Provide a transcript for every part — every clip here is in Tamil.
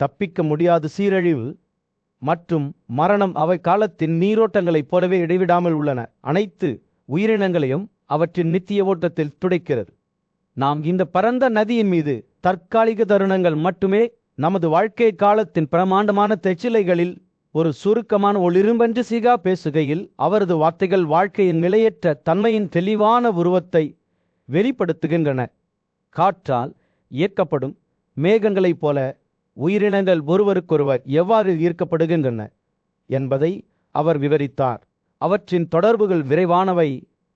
தப்பிக்க முடியாத சீரழிவு மற்றும் மரணம் அவை காலத்தின் நீரோட்டங்களைப் போலவே இடைவிடாமல் உள்ளன. அனைத்து உயிரினங்களையும் அவற்றின் நித்திய ஓட்டத்தில் துடைக்கிறது. நாம் இந்த பரந்த நதியின் மீது தற்காலிக தருணங்கள் மட்டுமே. நமது வாழ்க்கை காலத்தின் பிரமாண்டமான தெச்சிலைகளில் ஒரு சுருக்கமான ஒளிரும்பென்று சீகா பேசுகையில் அவரது வார்த்தைகள் வாழ்க்கையின் நிலையற்ற தன்மையின் தெளிவான உருவத்தை வெளிப்படுத்துகின்றன. காற்றால் இயக்கப்படும் மேகங்களைப் போல உயிரினங்கள் ஒருவருக்கொருவர் எவ்வாறு ஈர்க்கப்படுகின்றன என்பதை அவர் விவரித்தார். அவற்றின் தொடர்புகள் விரைவானவை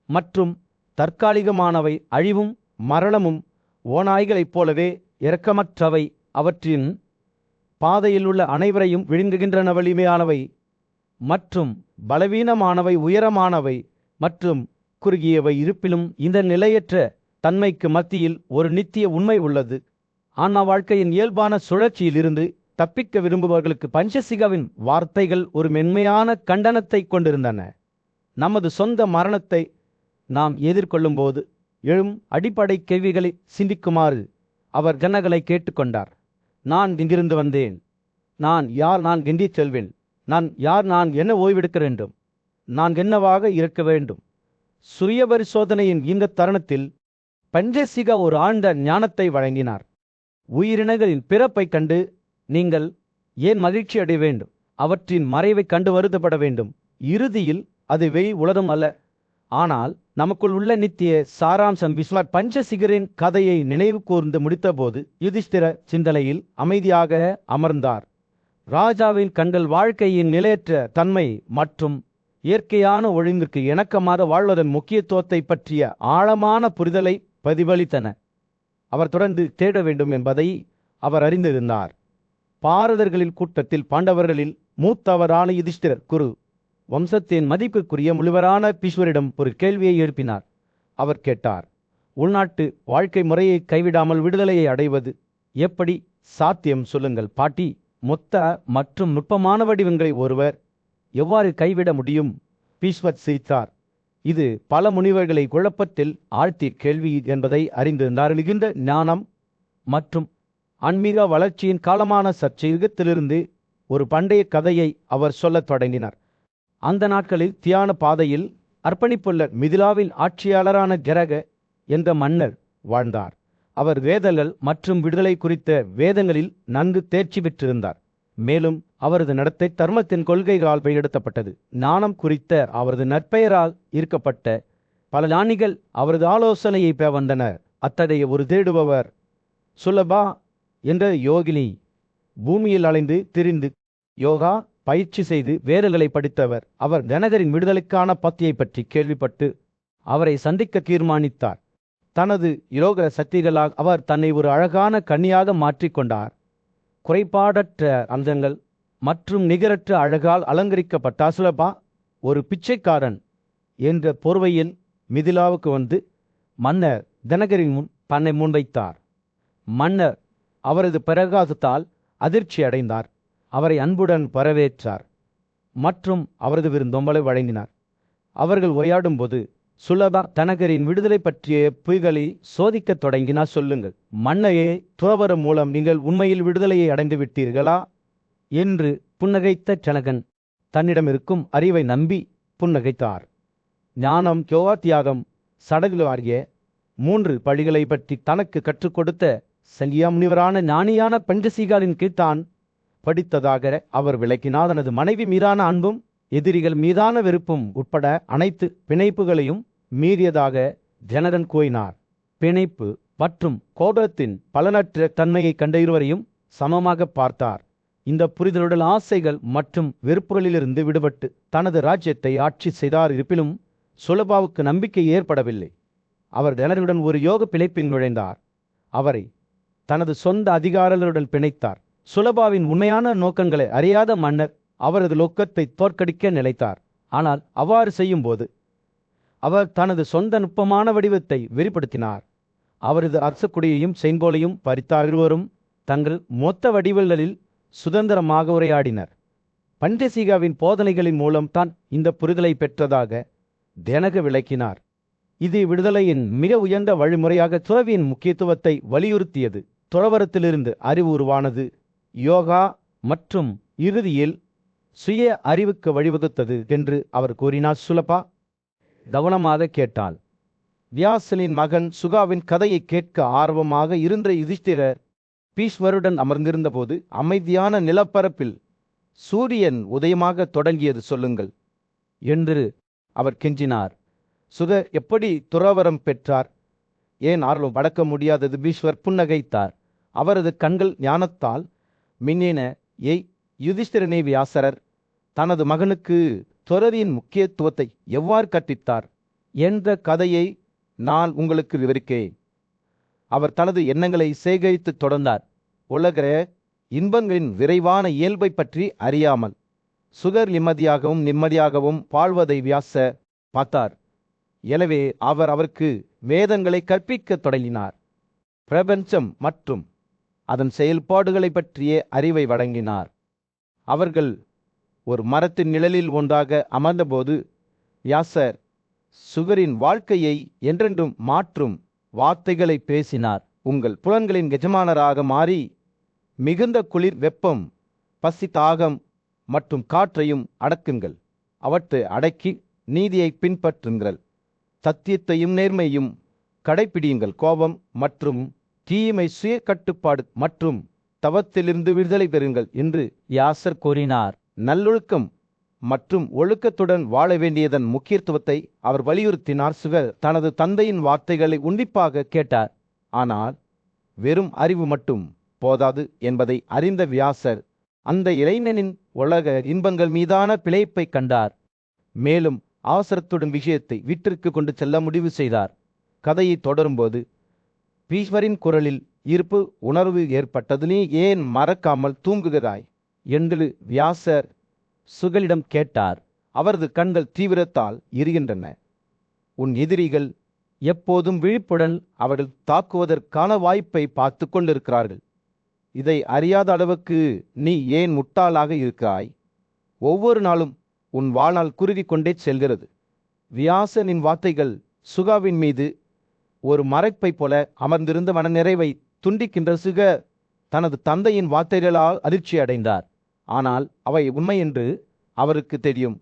மற்றும் தற்காலிகமானவை. அழிவும் மரணமும் ஓநாய்களைப் போலவே இரக்கமற்றவை. அவற்றின் பாதையில் உள்ள அனைவரையும் விழுங்குகின்றன. வலிமையானவை மற்றும் பலவீனமானவை, உயரமானவை மற்றும் குறுகியவை. இருப்பினும் இந்த நிலையற்ற தன்மைக்கு மத்தியில் ஒரு நித்திய உண்மை உள்ளது. ஆன்மா வாழ்க்கையின் இயல்பான சுழற்சியில் இருந்து தப்பிக்க விரும்புபவர்களுக்கு பஞ்சசிகாவின் வார்த்தைகள் ஒரு மென்மையான கண்டனத்தை கொண்டிருந்தன. நமது சொந்த மரணத்தை நாம் எதிர்கொள்ளும் போது எழும் அடிப்படை கேள்விகளை சிந்திக்குமாறு அவர் ஜனங்களை கேட்டுக்கொண்டார். நான் இங்கிருந்து வந்தேன். நான் யார்? நான் எங்கே செல்வேன்? நான் யார்? நான் என்ன ஓய்வெடுக்க வேண்டும்? நான் என்னவாக இருக்க வேண்டும்? சுய பரிசோதனையின் இந்த தருணத்தில் பஞ்சசிகா ஒரு ஆழ்ந்த ஞானத்தை வழங்கினார். உயிரினங்களின் பிறப்பை கண்டு நீங்கள் ஏன் மகிழ்ச்சி அடைய வேண்டும்? அவற்றின் மறைவை கண்டு வருத்தப்பட வேண்டும். இறுதியில் அது வெளி உலகம் அல்ல, ஆனால் நமக்குள் உள்ள நித்திய சாராம்சம். விஸ்வாட் பஞ்சசிகரின் கதையை நினைவு கூர்ந்து முடித்தபோது யுதிஷ்டிர சிந்தனையில் அமைதியாக அமர்ந்தார். ராஜாவின் கண்கள் வாழ்க்கையின் நிலையற்ற தன்மை மற்றும் இயற்கையான ஒழுங்கிற்கு இணக்கமாக வாழ்வதன் முக்கியத்துவத்தை பற்றிய ஆழமான புரிதலை பிரதிபலித்தன. அவர் தொடர்ந்து தேட வேண்டும் என்பதை அவர் அறிந்திருந்தார். பாரதர்களின் கூட்டத்தில் பாண்டவர்களில் மூத்தவரான யுதிஷ்டிரர் குரு வம்சத்தின் மதிப்புக்குரிய முழுவரான பீஷ்வரிடம் ஒரு கேள்வியை எழுப்பினார். அவர் கேட்டார், உள்நாட்டு வாழ்க்கை முறையை கைவிடாமல் விடுதலையை அடைவது எப்படி சாத்தியம்? சொல்லுங்கள் பாட்டி. மொத்த மற்றும் நுட்பமான வடிவங்களை ஒருவர் எவ்வாறு கைவிட முடியும்? பீஷ்வர் சிரித்தார். இது பல முனிவர்களை குழப்பத்தில் ஆழ்த்தி கேள்வி என்பதை அறிந்திருந்தார். மிகுந்த ஞானம் மற்றும் ஆன்மீக வளர்ச்சியின் காலமான சர்ச்சையுகத்திலிருந்து ஒரு பண்டைய கதையை அவர் சொல்லத் தொடங்கினார். அந்த நாட்களில் தியான பாதையில் அர்ப்பணிப்புள்ள மிதிலாவின் ஆட்சியாளரான ஜரக என்ற மன்னர் வாழ்ந்தார். அவர் வேதங்கள் மற்றும் விடுதலை குறித்த வேதங்களில் நன்கு தேர்ச்சி பெற்றிருந்தார். மேலும் அவரது நடத்தை தர்மத்தின் கொள்கைகளால் வழிநடத்தப்பட்டது. ஞானம் குறித்த அவரது நற்பெயரால் ஈர்க்கப்பட்ட பல ஞானிகள் அவரது ஆலோசனையை பெற வந்தனர். அத்தகைய ஒரு தேடுபவர் சுலபா என்ற யோகினி பூமியில் அலைந்து திரிந்து யோகா பயிற்சி செய்து வேதங்களை படித்தவர். அவர் ஜனகரின் விடுதலைக்கான பத்தியை பற்றி கேள்விப்பட்டு அவரை சந்திக்க தீர்மானித்தார். தனது யோக சக்திகளால் அவர் தன்னை ஒரு அழகான கன்னியாக மாற்றிக்கொண்டார். குறைபாடற்ற அந்தங்கள் மற்றும் நிகரற்ற அழகால் அலங்கரிக்கப்பட்ட சுலபா ஒரு பிச்சைக்காரன் என்ற போர்வையில் மிதிலாவுக்கு வந்து மன்னர் ஜனகரின் முன் தன்னை முன்வைத்தார். மன்னர் அவரது பிரகாசத்தால் அதிர்ச்சி அடைந்தார். அவரை அன்புடன் வரவேற்றார் மற்றும் அவரது விருந்தோம்பலை வழங்கினார். அவர்கள் உரையாடும் போது சுலபா ஜனகரின் விடுதலை பற்றிய பொய்களை சோதிக்கத் தொடங்கினார். சொல்லுங்கள் மன்னையே, துறவரம் மூலம் நீங்கள் உண்மையில் விடுதலையை அடைந்து விட்டீர்களா என்று புன்னகைத்த ஜனகன் தன்னிடம் இருக்கும் அறிவை நம்பி புன்னகைத்தார். ஞானம், யோகா, தியாகம், சடங்கு ஆகிய 3 பழிகளை பற்றி தனக்கு கற்றுக் கொடுத்த சங்கியா முனிவரான ஞானியான பஞ்சசிகாலின் கீழ் தான் படித்ததாக அவர் விளக்கினார். தனது மனைவி மீதான அன்பும் எதிரிகள் மீதான வெறுப்பும் உட்பட அனைத்து பிணைப்புகளையும் மீறியதாக ஜனகன் கூறினார். பிணைப்பு மற்றும் கோபத்தின் பலனற்ற தன்மையை கண்ட இருவரையும் சமமாக பார்த்தார். இந்த புரிதலுடன் ஆசைகள் மற்றும் வெறுப்புகளிலிருந்து விடுபட்டு தனது ராஜ்யத்தை ஆட்சி செய்தார். இருப்பினும் சுலபாவுக்கு நம்பிக்கை ஏற்படவில்லை. அவர் ஜனகருடன் ஒரு யோக பிணைப்பில் நுழைந்தார். அவரை தனது சொந்த அதிகாரங்களுடன் பிணைத்தார். சுலபாவின் உண்மையான நோக்கங்களை அறியாத மன்னர் அவரது நோக்கத்தை தோற்கடிக்க நினைத்தார். ஆனால் அவ்வாறு செய்யும் போது அவர் தனது சொந்த நுட்பமான வடிவத்தை வெளிப்படுத்தினார். அவரது அரசக்குடியையும் செங்கோலையும் பறித்தார். இருவரும் தங்கள் மொத்த வடிவங்களில் சுதந்திரமாக உரையாடினர். பஞ்சசிகாவின் போதனைகளின் மூலம் தான் இந்த புரிதலை பெற்றதாக ஜனக விளக்கினார். இது விடுதலையின் மிக உயர்ந்த வழிமுறையாக துறவியின் முக்கியத்துவத்தை வலியுறுத்தியது. துறவரத்திலிருந்து அறிவு உருவானது யோகா மற்றும் இறுதியில் சுய அறிவுக்கு வழிவகுத்தது என்று அவர் கூறினார். சுலபா கவனமாக கேட்டாள். வியாசனின் மகன் சுகாவின் கதையை கேட்க ஆர்வமாக இருந்த யுதிஷ்டிரர் பீஷ்மருடன் அமர்ந்திருந்தபோது அமைதியான நிலப்பரப்பில் சூரியன் உதயமாக தொடங்கியது சொல்லுங்கள் என்று அவர் கெஞ்சினார். சுக எப்படி துறவரம் பெற்றார்? ஏன் ஆர்வம் அடக்க முடியாதது? பீஷ்மர் புன்னகைத்தார். அவரது கண்கள் ஞானத்தால் மின்னின. யுதிஷ்டிரனே, வியாசரர் தனது மகனுக்கு துறவியின் முக்கியத்துவத்தை எவ்வாறு கற்பித்தார் என்ற கதையை நான் உங்களுக்கு விவரிக்கிறேன். அவர் தனது எண்ணங்களை சேகரித்து தொடர்ந்தார். உலக இன்பங்களின் விரைவான இயல்பை பற்றி அறியாமல் சுகர் நிம்மதியாகவும் வாழ்வதை வியாசர் பார்த்தார். எனவே அவர் அவருக்கு வேதங்களை கற்பிக்க தொடங்கினார். பிரபஞ்சம் மற்றும் அதன் செயல்பாடுகளை பற்றிய அறிவை வழங்கினார். அவர்கள் ஒரு மரத்தின் நிழலில் ஒன்றாக அமர்ந்தபோது வியாசர் சுகரின் வாழ்க்கையை என்றென்றும் மாற்றும் வார்த்தைகளை பேசினார். உங்கள் புலன்களின் எஜமானராக மாறி மிகுந்த குளிர், வெப்பம், பசி, தாகம் மற்றும் காற்றையும் அடக்குங்கள். அவற்றை அடக்கி நீதியை பின்பற்றுங்கள். சத்தியத்தையும் நேர்மையும் கடைப்பிடியுங்கள். கோபம் மற்றும் தீமை, சுய கட்டுப்பாடு மற்றும் தவத்திலிருந்து விடுதலை பெறுங்கள் என்று வியாசர் கூறினார். நல்லொழுக்கம் மற்றும் ஒழுக்கத்துடன் வாழ வேண்டியதன் முக்கியத்துவத்தை அவர் வலியுறுத்தினார். சுகர் தனது தந்தையின் வார்த்தைகளை உன்னிப்பாக கேட்டார். ஆனால் வெறும் அறிவு மட்டும் போதாது என்பதை அறிந்த வியாசர் அந்த இளைஞனின் உலக இன்பங்கள் மீதான பிழைப்பை கண்டார். மேலும் அவசரத்துடன் விஷயத்தை வீட்டிற்கு கொண்டு செல்ல முடிவு செய்தார். கதையை தொடரும்போது பீஷ்மரின் குரலில் ஈர்ப்பு உணர்வு ஏற்பட்டது. நீ ஏன் மறக்காமல் தூங்குகிறாய் என்று வியாசர் சுகலிடம் கேட்டார். அவரது கண்கள் தீவிரத்தால் எரிகின்றன. உன் எதிரிகள் எப்போதும் விழிப்புடன் அவர்கள் தாக்குவதற்கான வாய்ப்பை பார்த்து கொண்டிருக்கிறார்கள். இதை அறியாத அளவுக்கு நீ ஏன் முட்டாளாக இருக்கிறாய்? ஒவ்வொரு நாளும் உன் வாழ்நாள் குறுகி கொண்டே செல்கிறது. வியாசனின் வார்த்தைகள் சுகாவின் மீது ஒரு மறைப்பை போல அமர்ந்திருந்த மனநிறைவை துண்டிக்கின்ற. சுக தனது தந்தையின் வார்த்தைகளால் அதிர்ச்சி அடைந்தார். ஆனால் அவை உண்மை என்று அவருக்கு தெரியும்.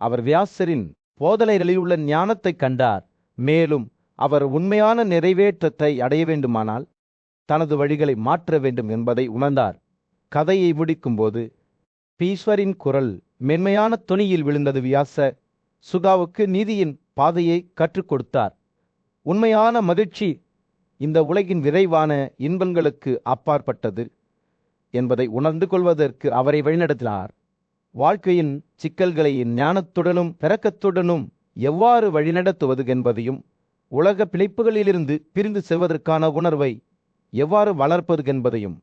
அவர் வியாசரின் போதனைகளில் உள்ள ஞானத்தை கண்டார். மேலும் அவர் உண்மையான நிறைவேற்றத்தை அடைய வேண்டுமானால் தனது வழிகளை மாற்ற வேண்டும் என்பதை உணர்ந்தார். கதையை முடிக்கும்போது பீஷ்மரின் குரல் மென்மையான தொனியில் விழுந்தது. வியாசர் சுகாவுக்கு நீதியின் பாதையை கற்றுக் கொடுத்தார். உண்மையான மகிழ்ச்சி இந்த உலகின் விரைவான இன்பங்களுக்கு அப்பாற்பட்டது என்பதை உணர்ந்து கொள்வதற்கு அவரை வழிநடத்தினார். வாழ்க்கையின் சிக்கல்களை ஞானத்துடனும் இரக்கத்துடனும் எவ்வாறு வழிநடத்துவது என்பதையும், உலக பிழைப்புகளிலிருந்து பிரிந்து செல்வதற்கான உணர்வை எவ்வாறு வளர்ப்பது என்பதையும்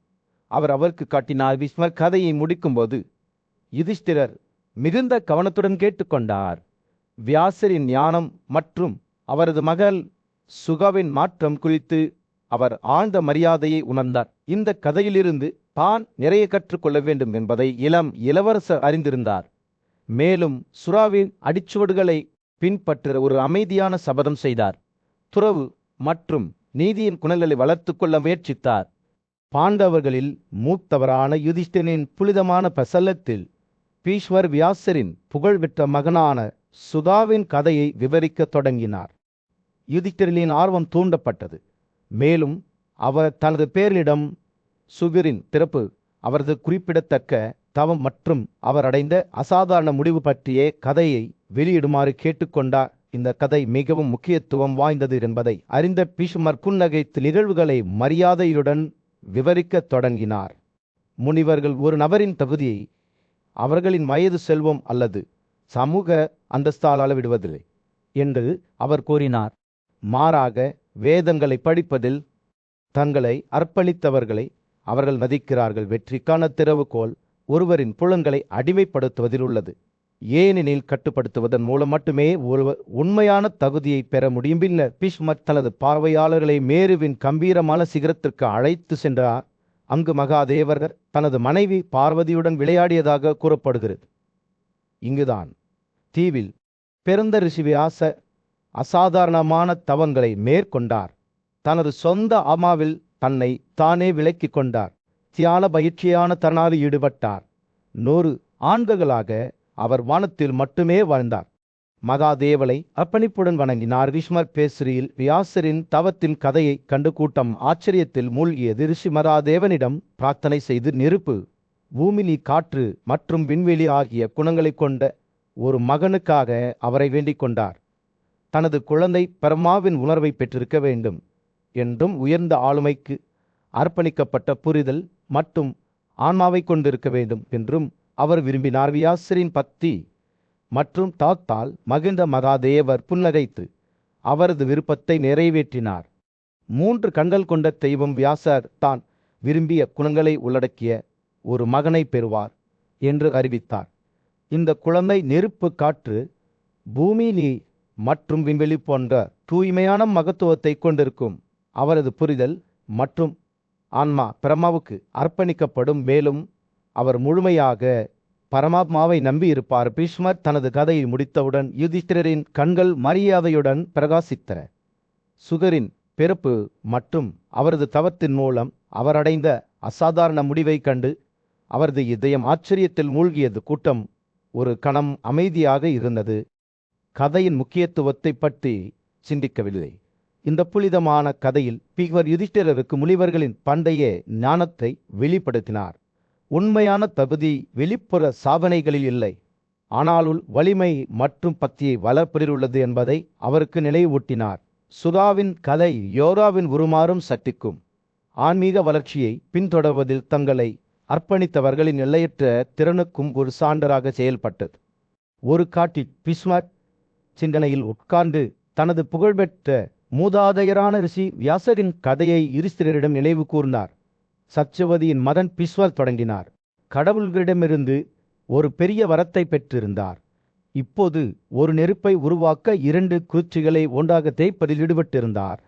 அவர் அவருக்கு காட்டினார். பீஷ்மர் கதையை முடிக்கும்போது யுதிஷ்டிரர் மிகுந்த கவனத்துடன் கேட்டுக்கொண்டார். வியாசரின் ஞானம் மற்றும் அவரது மகள் சுகாவின் மாற்றம் குறித்து அவர் ஆழ்ந்த மரியாதையை உணர்ந்தார். இந்த கதையிலிருந்து தான் நிறைய கற்றுக்கொள்ள வேண்டும் என்பதை இளவரசர் அறிந்திருந்தார். மேலும் சுறாவின் அடிச்சுவடுகளை பின்பற்ற ஒரு அமைதியான சபதம் செய்தார். துறவு மற்றும் நீதியின் குணங்களை வளர்த்து கொள்ள முயற்சித்தார். பாண்டவர்களில் மூத்தவரான யுதிஷ்டிரனின் புனிதமான பிரசல்லத்தில் பீஷ்மர் வியாசரின் புகழ்பெற்ற மகனான சுதாவின் கதையை விவரிக்க தொடங்கினார். யுதிஷ்டிரனின் ஆர்வம் தூண்டப்பட்டது. மேலும் அவர் தனது பேரிடம் சுகரின் பிறப்பு, அவரது குறிப்பிடத்தக்க தவம் மற்றும் அவர் அடைந்த அசாதாரண முடிவு பற்றிய கதையை வெளியிடுமாறு கேட்டுக்கொண்டார். இந்த கதை மிகவும் முக்கியத்துவம் வாய்ந்தது என்பதை அறிந்த பீஷ்மர் புன்னகைத்து நிகழ்வுகளை மரியாதையுடன் விவரிக்கத் தொடங்கினார். முனிவர்கள் ஒரு நபரின் தகுதியை அவர்களின் வயது, செல்வம் அல்லது சமூக அந்தஸ்தால் அளவிடுவதில்லை என்று அவர் கூறினார். மாறாக வேதங்களை படிப்பதில் தங்களை அர்ப்பணித்தவர்களை அவர்கள் மதிக்கிறார்கள். வெற்றிக்கான திறவுகோல் ஒருவரின் புலன்களை அடிமைப்படுத்துவதில் உள்ளது. ஏனெனில் கட்டுப்படுத்துவதன் மூலம் மட்டுமே ஒருவர் உண்மையான தகுதியை பெற முடியும். பின்னர் பீஷ்மர் தனது பார்வையாளர்களை மேருவின் கம்பீரமான சிகரத்திற்கு அழைத்து சென்றார். அங்கு மகாதேவர் தனது மனைவி பார்வதியுடன் விளையாடியதாக கூறப்படுகிறது. இங்குதான் தீவில் பிறந்த ரிஷி வியாசர் அசாதாரணமான தவங்களை மேற்கொண்டார். தனது சொந்த ஆமாவில் தன்னை தானே விலக்கிக் கொண்டார். தியான பயிற்சியான தருணாவில் ஈடுபட்டார். 100 ஆண்டுகளாக அவர் வானத்தில் மட்டுமே வாழ்ந்தார். மகாதேவலை அர்ப்பணிப்புடன் வணங்கினார். பீஷ்மர் பேசுகையில் வியாசரின் தவத்தின் கதையை கண்டு கூட்டம் ஆச்சரியத்தில் மூழ்கியது. ரிஷி மகாதேவனிடம் பிரார்த்தனை செய்து நெருப்பு, பூமி, காற்று மற்றும் விண்வெளி ஆகிய குணங்களை கொண்ட ஒரு மகனுக்காக அவரை வேண்டிக் கொண்டார். தனது குழந்தை பரமாவின் உணர்வை பெற்றிருக்க வேண்டும் என்றும் உயர்ந்த ஆளுமைக்கு அர்ப்பணிக்கப்பட்ட புரிதல் மற்றும் ஆன்மாவை கொண்டிருக்க வேண்டும் என்றும் அவர் விரும்பினார். வியாசரின் பக்தி மற்றும் தாத்தால் மகிழ்ந்த மகாதேவர் புன்னகைத்து அவரது விருப்பத்தை நிறைவேற்றினார். 3 கண்கள் கொண்ட தெய்வம் வியாசர் தான் விரும்பிய குணங்களை உள்ளடக்கிய ஒரு மகனை பெறுவார் என்று அறிவித்தார். இந்த குழந்தை நெருப்பு, காற்று, பூமி, நீர் மற்றும் விண்வெளி போன்ற தூய்மையான மகத்துவத்தை கொண்டிருக்கும். அவரது புரிதல் மற்றும் ஆன்மா பிரம்மாவுக்கு அர்ப்பணிக்கப்படும். மேலும் அவர் முழுமையாக பரமாத்மாவை நம்பியிருப்பார். பீஷ்மர் தனது கதையை முடித்தவுடன் யுதிஷ்டிரரின் கண்கள் மரியாதையுடன் பிரகாசித்தன. சுகரின் பிறப்பு மற்றும் அவரது தவத்தின் மூலம் அவர் அடைந்த அசாதாரண முடிவை கண்டு அவரது இதயம் ஆச்சரியத்தில் மூழ்கியது. கூட்டம் ஒரு கணம் அமைதியாக இருந்தது. கதையின் முக்கியத்துவத்தை பற்றி சிந்திக்கவில்லை. இந்த புனிதமான கதையில் பீஷ்மர் யுதிஷ்டிரருக்கு முனிவர்களின் பண்டைய ஞானத்தை வெளிப்படுத்தினார். உண்மையான தகுதி வெளிப்புற சாதனைகளில் இல்லை, ஆனால் வலிமை மற்றும் பக்தியை வளர்ப்பதில் உள்ளது என்பதை அவருக்கு நினைவூட்டினார். சுதாவின் கதை யோராவின் உருமாறும் சக்திக்கும் ஆன்மீக வளர்ச்சியை பின்தொடர்வதில் தங்களை அர்ப்பணித்தவர்களின் எல்லையற்ற திறனுக்கும் ஒரு சான்றாக செயல்பட்டது. ஒரு காட்டில் பீஷ்மர் சிந்தனையில் உட்கார்ந்து தனது புகழ்பெற்ற மூதாதையரான ரிஷி வியாசரின் கதையை யுதிஷ்டிரரிடம் நினைவு கூர்ந்தார். சத்யவதியின் மகன் பீஷ்மர் தொடங்கினார். கடவுள்களிடமிருந்து ஒரு பெரிய வரத்தை பெற்றிருந்தார். இப்போது ஒரு நெருப்பை உருவாக்க 2 குச்சிகளை ஒன்றாக தேய்ப்பதில் ஈடுபட்டிருந்தார்.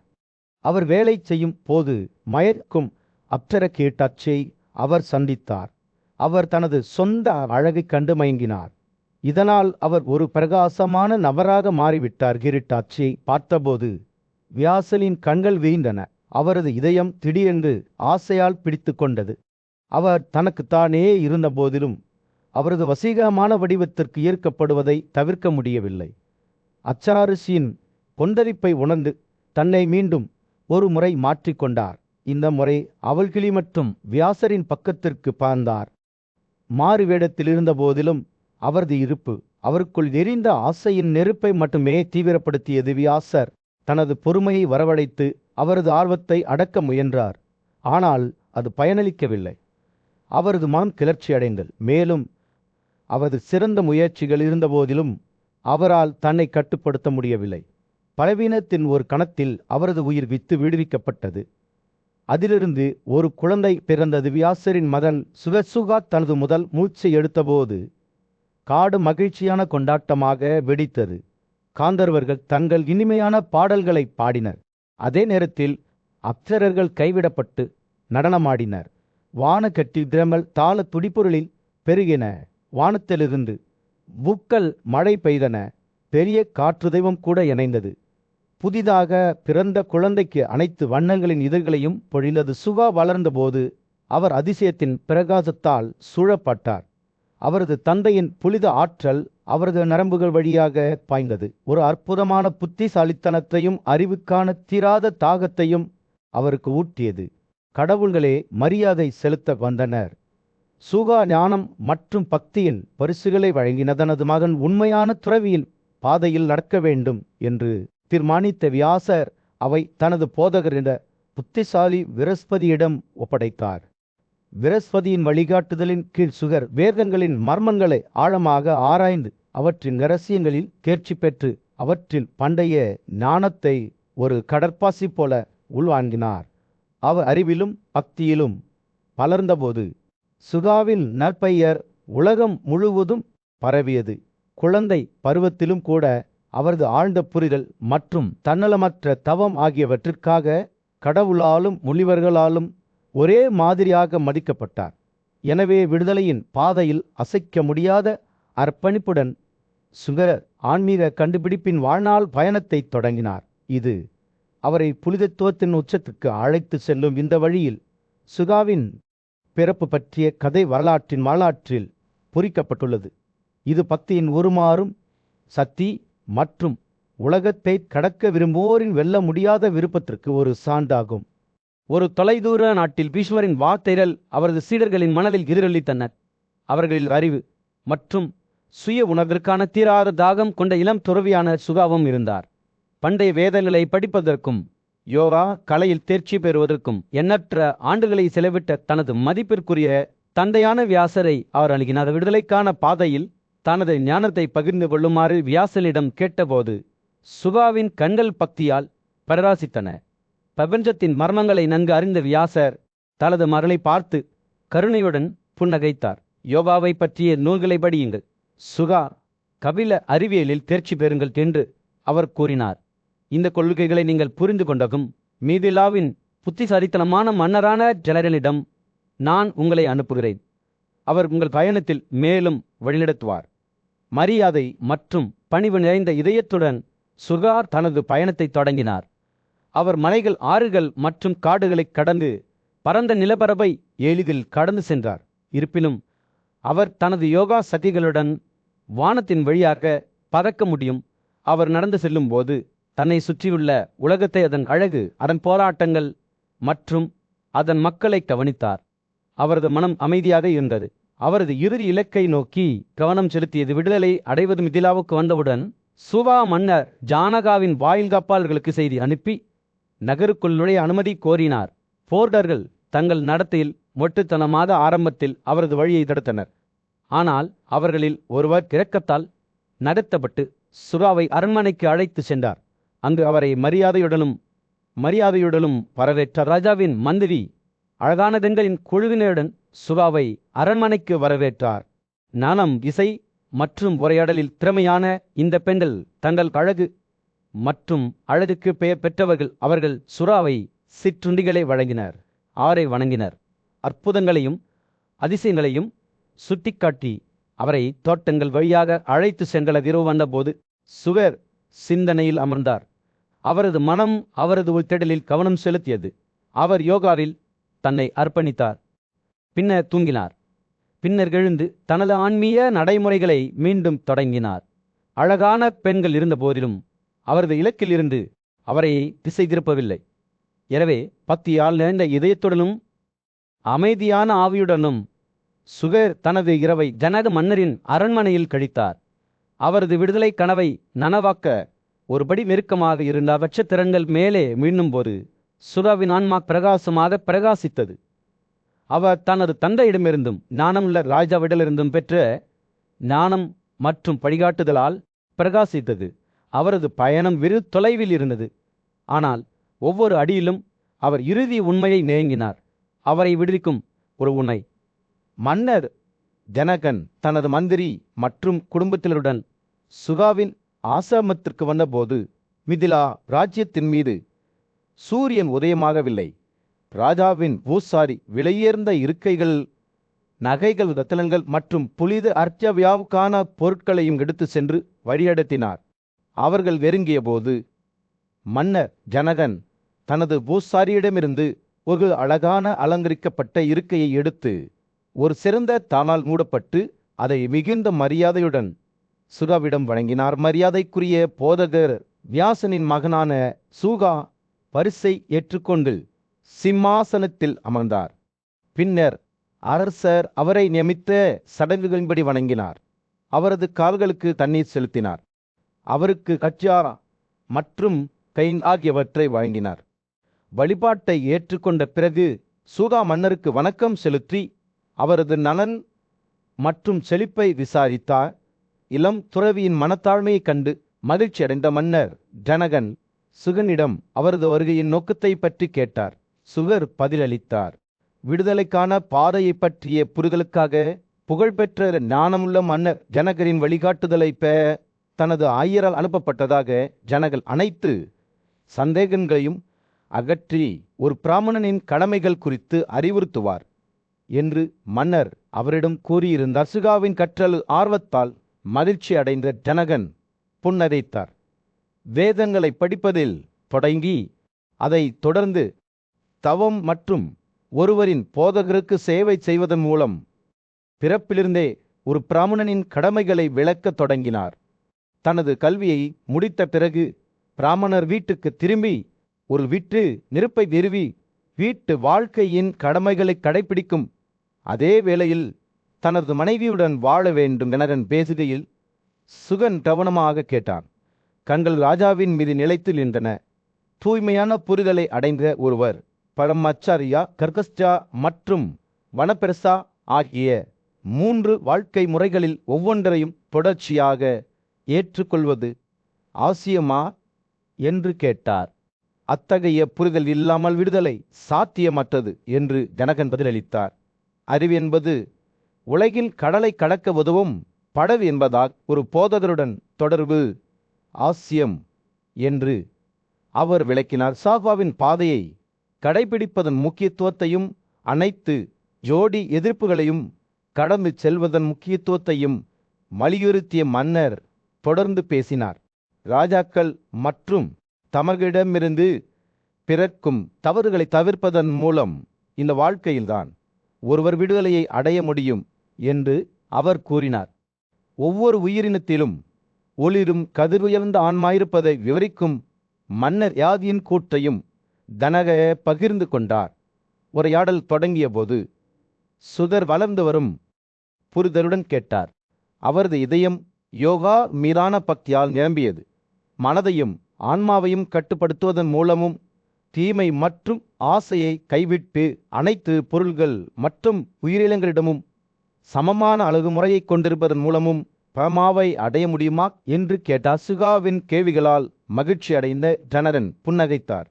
அவர் வேலை செய்யும் போது மயக்கும் அப்சரகேட்டாட்சை அவர் சந்தித்தார். அவர் தனது சொந்த அழகைக் கண்டு மயங்கினார். இதனால் அவர் ஒரு பிரகாசமான நபராக மாறிவிட்டார். கிரீட்டாட்சியை பார்த்தபோது வியாசரின் கண்கள் வீழ்ந்தன. அவரது இதயம் திடீரென்று ஆசையால் பிடித்து கொண்டது. அவர் தனக்குத்தானே இருந்த போதிலும் அவரது வசீகரமான வடிவத்திற்கு ஈர்க்கப்படுவதை தவிர்க்க முடியவில்லை. அச்சாரிசியின் கொந்தளிப்பை உணர்ந்து தன்னை மீண்டும் ஒரு முறை மாற்றிக்கொண்டார். இந்த முறை அவள்கிளி மற்றும் வியாசரின் பக்கத்திற்கு பாய்ந்தார். மாறு வேடத்தில் இருந்த போதிலும் அவரது இருப்பு அவருக்குள் எரிந்த ஆசையின் நெருப்பை மட்டுமே தீவிரப்படுத்தியது. வியாசர் தனது பொறுமையை வரவழைத்து அவரது ஆர்வத்தை அடக்க முயன்றார். ஆனால் அது பயனளிக்கவில்லை. அவரது மனம் கிளர்ச்சி அடைந்தது. மேலும் அவரது சிறந்த முயற்சிகள் இருந்தபோதிலும் அவரால் தன்னை கட்டுப்படுத்த முடியவில்லை. பலவீனத்தின் ஒரு கணத்தில் அவரது உயிர் வித்து விடுவிக்கப்பட்டது. அதிலிருந்து ஒரு குழந்தை பிறந்தது. வியாசரின் மகன் சுகசுகா தனது முதல் மூச்சை எடுத்தபோது காடு மகிழ்ச்சியான கொண்டாட்டமாக வெடித்தது. காந்தர்வர்கள் தங்கள் இனிமையான பாடல்களை பாடினர். அதே நேரத்தில் அப்சரர்கள் கைவிடப்பட்டு நடனமாடினர். வானக்கட்டி திரமல் தாள துடிப்பொருளில் பெருகின. வானத்திலிருந்து பூக்கள் மழை பெய்தன. பெரிய காற்று தெய்வம் கூட இணைந்தது. புதிதாக பிறந்த குழந்தைக்கு அனைத்து வண்ணங்களின் இதழ்களையும் பொழிந்தது. சுகா வளர்ந்தபோது அவர் அதிசயத்தின் பிரகாசத்தால் சூழப்பட்டார். அவரது தந்தையின் புனித ஆற்றல் அவரது நரம்புகள் வழியாக பாய்ந்தது. ஒரு அற்புதமான புத்திசாலித்தனத்தையும் அறிவுக்கான தீராத தாகத்தையும் அவருக்கு ஊட்டியது. கடவுள்களே மரியாதை செலுத்த வந்தனர். சுகா ஞானம் மற்றும் பக்தியின் பரிசுகளை வழங்கின. தனது மகன் உண்மையான துறவியின் பாதையில் நடக்க வேண்டும் என்று தீர்மானித்த வியாசர் அவை தனது போதகர் என்ற புத்திசாலி விரஸ்பதியிடம் ஒப்படைத்தார். விரஸ்பதியின் வழிகாட்டுதலின் கீழ் சுகர் வேதங்களின் மர்மங்களை ஆழமாக ஆராய்ந்து அவற்றின் இரகசியங்களில் தேர்ச்சி பெற்று அவற்றில் பண்டைய ஞானத்தை ஒரு கடற்பாசி போல உள்வாங்கினார். அவர் அறிவிலும் பக்தியிலும் வளர்ந்தபோது சுகாவின் நற்பெயர் உலகம் முழுவதும் பரவியது. குழந்தை பருவத்திலும் கூட அவரது ஆழ்ந்த புரிதல் மற்றும் தன்னலமற்ற தவம் ஆகியவற்றிற்காக கடவுளாலும் முனிவர்களாலும் ஒரே மாதிரியாக மதிக்கப்பட்டார். எனவே விடுதலையின் பாதையில் அசைக்க முடியாத அர்ப்பணிப்புடன் சுகர் ஆன்மீக கண்டுபிடிப்பின் வாழ்நாள் பயணத்தை தொடங்கினார். இது அவரை புனிதத்துவத்தின் உச்சத்துக்கு அழைத்து செல்லும். இந்த வழியில் சுகாவின் பிறப்பு பற்றிய கதை வரலாற்றில் பொறிக்கப்பட்டுள்ளது. இது பக்தியின் உருமாறும் சக்தி மற்றும் உலகத்தை கடக்க விரும்புவோரின் வெல்ல முடியாத விருப்பத்திற்கு ஒரு சான்றாகும். ஒரு தொலைதூர நாட்டில் பீஷ்மரின் வார்த்தைகள் அவரது சீடர்களின் மனதில் எதிரொலித்தனர். அவர்களில் அறிவு மற்றும் சுய உணர்விற்கான தீராத தாகம் கொண்ட இளம் துறவியான சுகாவும் இருந்தார். பண்டைய வேதங்களை படிப்பதற்கும் யோகா கலையில் தேர்ச்சி பெறுவதற்கும் எண்ணற்ற ஆண்டுகளை செலவிட்ட தனது மதிப்பிற்குரிய தந்தையான வியாசரை அவர் அணுகினார். விடுதலைக்கான பாதையில் தனது ஞானத்தை பகிர்ந்து கொள்ளுமாறு வியாசரிடம் கேட்டபோது சுகாவின் கண்கள் பக்தியால் பிரகாசித்தன. பிரபஞ்சத்தின் மர்மங்களை நன்கு அறிந்த வியாசர் தனது மகளை பார்த்து கருணையுடன் புன்னகைத்தார். யோகாவை பற்றிய நூல்களை படியுங்கள், சுகா கபில அறிவியலில் தேர்ச்சி பெறுங்கள் என்று அவர் கூறினார். இந்த கொள்கைகளை நீங்கள் புரிந்து கொண்டதும் மீதிலாவின் புத்திசாலித்தனமான மன்னரான ஜெனரலிடம் நான் உங்களை அனுப்புகிறேன். அவர் உங்கள் பயணத்தில் மேலும் வழிநடத்துவார். மரியாதை மற்றும் பணிவு நிறைந்த இதயத்துடன் சுகார் தனது பயணத்தை தொடங்கினார். அவர் மலைகள், ஆறுகள் மற்றும் காடுகளை கடந்து பரந்த நிலப்பரப்பை எளிதில் கடந்து சென்றார். இருப்பினும் அவர் தனது யோகா சக்திகளுடன் வானத்தின் வழியாக பறக்க முடியும். அவர் நடந்து செல்லும் போது தன்னை சுற்றியுள்ள உலகத்தை, அதன் அழகு, அதன் போராட்டங்கள் மற்றும் அதன் மக்களை கவனித்தார். அவரது மனம் அமைதியாக இருந்தது. அவரது இறுதி இலக்கை நோக்கி கவனம் செலுத்தியது. விடுதலை அடைவது மிதிலாவுக்கு வந்தவுடன் சுவா மன்னர் ஜானகாவின் வாயில் காப்பாளர்களுக்கு செய்தி அனுப்பி நகருக்குள் நுழைய அனுமதி கோரினார். போர்டர்கள் தங்கள் நடத்தையில் மொட்டுத்தனமாக ஆரம்பத்தில் அவரது வழியை தடுத்தனர். ஆனால் அவர்களில் ஒருவர் இரக்கத்தால் நடத்தப்பட்டு சுகாவை அரண்மனைக்கு அழைத்து சென்றார். அங்கு அவரை மரியாதையுடனும் வரவேற்றார். ராஜாவின் மந்திரி அழகான பெண்களின் குழுவினருடன் சுகாவை அரண்மனைக்கு வரவேற்றார். ஞானம், இசை மற்றும் உரையாடலில் திறமையான இந்த பெண்கள் தங்கள் அழகு மற்றும் அழகுக்கு பெயர் பெற்றவர்கள். அவர்கள் சுறாவை சிற்றுண்டிகளை வழங்கினர், ஆரை வணங்கினர், அற்புதங்களையும் அதிசயங்களையும் சுட்டிக்காட்டி அவரை தோட்டங்கள் வழியாக அழைத்து சென்றனர். இரவு வந்தபோது சுகர் சிந்தனையில் அமர்ந்தார். அவரது மனம் அவரது தேடலில் கவனம் செலுத்தியது. அவர் யோகாவில் தன்னை அர்ப்பணித்தார். பின்னர் தூங்கினார். பின்னர் எழுந்து தனது ஆன்மீக நடைமுறைகளை மீண்டும் தொடங்கினார். அழகான பெண்கள் இருந்த போதிலும் அவரது இலக்கில் இருந்து அவரை திசை திருப்பவில்லை. எனவே பக்தியால் நிறைந்த இதயத்துடனும் அமைதியான ஆவியுடனும் சுகர் தனது இரவை ஜனக மன்னரின் அரண்மனையில் கழித்தார். அவரது விடுதலை கனவை நனவாக்க ஒருபடி நெருக்கமாக இருந்த நட்சத்திரங்கள் மேலே மீண்டும் போது சுகாவின் ஆன்மா பிரகாசமாக பிரகாசித்தது. அவர் தனது தந்தையிடமிருந்தும் ஞானமுள்ள ராஜாவிடமிருந்தும் பெற்ற ஞானம் மற்றும் வழிகாட்டுதலால் பிரகாசித்தது. அவரது பயணம் வெறு தொலைவில் இருந்தது. ஆனால் ஒவ்வொரு அடியிலும் அவர் இறுதி உண்மையை நெருங்கினார், அவரை விடுவிக்கும் ஒரு உண்மை. மன்னர் ஜனகன் தனது மந்திரி மற்றும் குடும்பத்தினருடன் சுகாவின் ஆசிரமத்திற்கு வந்தபோது மிதிலா ராஜ்யத்தின் மீது சூரியன் உதயமாகவில்லை. ராஜாவின் பூசாரி விலையேர்ந்த இருக்கைகள், நகைகள், ரத்தினங்கள் மற்றும் புனித அர்ச்சவியாவுக்கான பொருட்களையும் எடுத்து சென்று வழியடத்தினார். அவர்கள் நெருங்கிய போது மன்னர் ஜனகன் தனது பூசாரியிடமிருந்து ஒரு அழகான அலங்கரிக்கப்பட்ட இருக்கையை எடுத்து ஒரு சிறந்த தானால் மூடப்பட்டு அதை மிகுந்த மரியாதையுடன் சுகாவிடம் வழங்கினார். மரியாதைக்குரிய போதகர் வியாசனின் மகனான சுகா பரிசை ஏற்றுக்கொண்டு சிம்மாசனத்தில் அமர்ந்தார். பின்னர் அரசர் அவரை நியமித்த சடங்குகளின்படி வணங்கினார். அவரது கால்களுக்கு தண்ணீர் செலுத்தினார். அவருக்கு கச்சா மற்றும் கைன் ஆகியவற்றை வழங்கினார். வழிபாட்டை ஏற்றுக்கொண்ட பிறகு சுகா மன்னருக்கு வணக்கம் செலுத்தி அவரது நலன் மற்றும் செழிப்பை விசாரித்தார். இளம் துறவியின் மனத்தாழ்மையைக் கண்டு மகிழ்ச்சி அடைந்த மன்னர் ஜனகன் சுகனிடம் அவரது வருகையின் நோக்கத்தை பற்றி கேட்டார். சுகர் பதிலளித்தார். விடுதலைக்கான பாதையை பற்றிய புரிதலுக்காக புகழ்பெற்ற ஞானமுள்ள மன்னர் ஜனகரின் வழிகாட்டுதலை பெற தனது ஆயரால் அனுப்பப்பட்டதாக ஜனகன் அனைத்து சந்தேகங்களையும் அகற்றி ஒரு பிராமணனின் கடமைகள் குறித்து அறிவுறுத்துவார் என்று மன்னர் அவரிடம் கூறியிருந்தார். சுகாவின் கற்றல் ஆர்வத்தால் மகிழ்ச்சி அடைந்த ஜனகன் புன்னகைத்தார். வேதங்களை படிப்பதில் தொடங்கி அதை தொடர்ந்து தவம் மற்றும் ஒருவரின் போதகருக்கு சேவை செய்வதன் மூலம் பிறப்பிலிருந்தே ஒரு பிராமணனின் கடமைகளை விளக்கத் தொடங்கினார். தனது கல்வியை முடித்த பிறகு பிராமணர் வீட்டுக்கு திரும்பி ஒரு வீட்டு நெருப்பை நிறுவி வீட்டு வாழ்க்கையின் கடமைகளை கடைபிடிக்கும் அதே வேளையில் தனது மனைவியுடன் வாழ வேண்டும் என பேசுகையில் சுகன் கவனமாக கேட்டான். கண்கள் ராஜாவின் மீது நிலைத்து நின்றன. தூய்மையான புரிதலை அடைந்த ஒருவர் பரமாச்சாரியா, கர்கஸ்டா மற்றும் வனப்பிரசா ஆகிய 3 வாழ்க்கை முறைகளில் ஒவ்வொன்றையும் தொடர்ச்சியாக ஏற்றுக்கொள்வது அவசியமா என்று கேட்டார். அத்தகைய புரிதல் இல்லாமல் விடுதலை சாத்தியமற்றது என்று ஜனகன் பதிலளித்தார். அறிவு என்பது உலகில் கடலை கடக்க உதவும் படகு என்பதால் ஒரு போதகருடன் தொடர்பு அவசியம் என்று அவர் விளக்கினார். சாபாவின் பாதையை கடைபிடிப்பதன் முக்கியத்துவத்தையும் அனைத்து ஜோடி எதிர்ப்புகளையும் கடந்து செல்வதன் முக்கியத்துவத்தையும் வலியுறுத்திய மன்னர் தொடர்ந்து பேசினார். ராஜாக்கள் மற்றும் தமர்களிடமிருந்து பிறக்கும் தவறுகளை தவிர்ப்பதன் மூலம் இந்த வாழ்க்கையில்தான் ஒருவர் விடுதலையை அடைய முடியும் என்று அவர் கூறினார். ஒவ்வொரு உயிரினத்திலும் ஒளிரும் கதிர்வுயர்ந்த ஆன்மாயிருப்பதை விவரிக்கும் மன்னர் யாதியின் கூற்றையும் தனக பகிர்ந்து கொண்டார். உரையாடல் தொடங்கிய போது சுதர் வளர்ந்து வரும் புரிதலுடன் கேட்டார். அவரது இதயம் யோகா மீதான பக்தியால் நிரம்பியது. மனதையும் ஆன்மாவையும் கட்டுப்படுத்துவதன் மூலமும் தீமை மற்றும் ஆசையை கைவிட்டு அனைத்து பொருள்கள் மற்றும் உயிரினங்களிடமும் சமமான அணுகுமுறையை கொண்டிருப்பதன் மூலமும் பரமாவை அடைய முடியுமா என்று கேட்டார். சுகாவின் கேள்விகளால் மகிழ்ச்சி அடைந்த ஜனரன் புன்னகைத்தார்.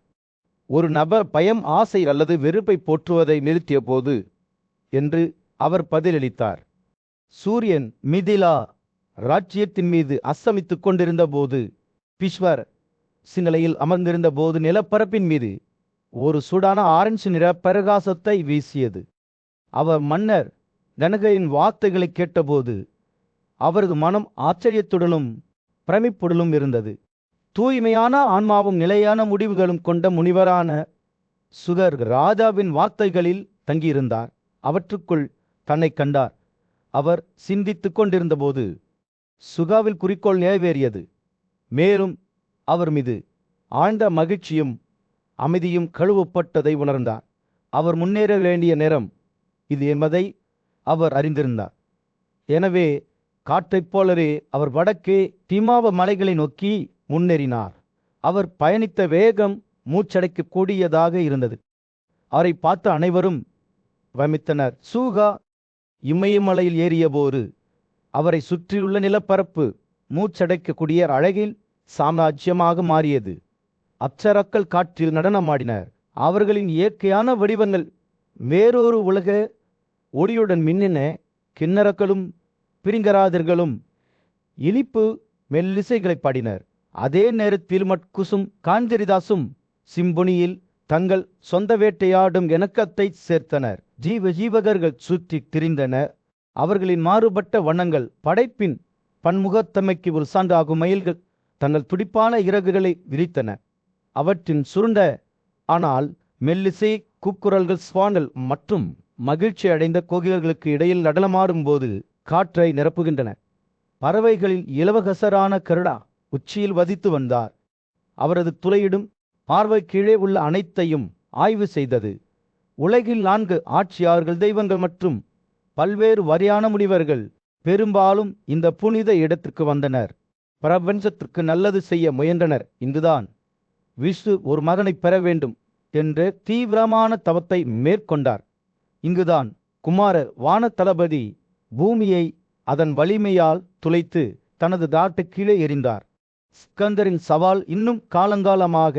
ஒரு நபர் பயம், ஆசை அல்லது வெறுப்பை போற்றுவதை நிறுத்திய போது என்று அவர் பதிலளித்தார். சூரியன் மிதிலா ராஜ்யத்தின் மீது அஸ்தமித்துக் கொண்டிருந்த போது பிஸ்வர் சிங்கலையில் அமர்ந்திருந்த போது நிலப்பரப்பின் மீது ஒரு சூடான ஆரஞ்சு நிற பிரகாசத்தை வீசியது. அவர் மன்னர் ஜனகையின் வார்த்தைகளை கேட்டபோது அவரது மனம் ஆச்சரியத்துடனும் பிரமிப்புடனும் இருந்தது. தூய்மையான ஆன்மாவும் நிலையான முடிவுகளும் கொண்ட முனிவரான சுகர் ராஜாவின் வார்த்தைகளில் தங்கியிருந்தார். அவற்றுக்குள் தன்னை கண்டார். அவர் சிந்தித்துக் கொண்டிருந்த போது சுகாவில் குறிக்கோள் நிறைவேறியது. மேலும் அவர் மீது ஆழ்ந்த மகிழ்ச்சியும் அமைதியும் கழுவப்பட்டதை உணர்ந்தார். அவர் முன்னேற வேண்டிய நேரம் இது என்பதை அவர் அறிந்திருந்தார். எனவே காற்றைப் போலவே அவர் வடக்கே திமாவ மலைகளை நோக்கி முன்னேறினார். அவர் பயணித்த வேகம் மூச்சடைக்க கூடியதாக இருந்தது. அவரை பார்த்த அனைவரும் வமித்தனர். சூகா இமயமலையில் ஏறிய போது அவரை சுற்றியுள்ள நிலப்பரப்பு மூச்சடைக்கக்கூடிய அழகில் சாம்ராஜ்யமாக மாறியது. அப்சரக்கள் காற்றில் நடனமாடினர். அவர்களின் இயற்கையான வடிவங்கள் வேறொரு உலக ஒளியுடன் மின்னின. கிண்ணறக்களும் பிரிங்கராதர்களும் இனிப்பு மெல்லிசைகளை பாடினர். அதே நேரத்தில் மட்குசும் காஞ்சரிதாசும் சிம்பொனியில் தங்கள் சொந்த வேட்டையாடும் இணக்கத்தை சேர்த்தனர். ஜீவகர்கள் சுற்றி திரிந்தனர். அவர்களின் மாறுபட்ட வண்ணங்கள் படைப்பின் பன்முகத்தமைக்கு ஒரு சான்றாகும். மயில்கள் தங்கள் துடிப்பான இறகுகளை விரித்தன. அவற்றின் சுருண்ட ஆனால் மெல்லிசை கூக்குரல்கள் ஸ்வான்கள் மற்றும் மகிழ்ச்சி அடைந்த கோகில்களுக்கு இடையில் நடனமாடும் போது காற்றை நிரப்புகின்றன. பறவைகளில் இலவகசரான கருடா உச்சியில் வதித்து வந்தார். அவரது துளையிடும் பார்வை கீழே உள்ள அனைத்தையும் ஆய்வு செய்தது. உலகில் 4 ஆட்சியாளர்கள், தெய்வங்கள் மற்றும் பல்வேறு வரியான முனிவர்கள் பெரும்பாலும் இந்த புனித இடத்திற்கு வந்தனர். பிரபஞ்சத்திற்கு நல்லது செய்ய முயன்றனர். இங்குதான் விஷ்ணு ஒரு மகனை பெற வேண்டும் என்ற தீவிரமான தவத்தை மேற்கொண்டார். இங்குதான் குமார வான தளபதி பூமியை அதன் வலிமையால் துளைத்து தனது தாட்டை கீழே எறிந்தார். ஸ்கந்தரின் சவால் இன்னும் காலங்காலமாக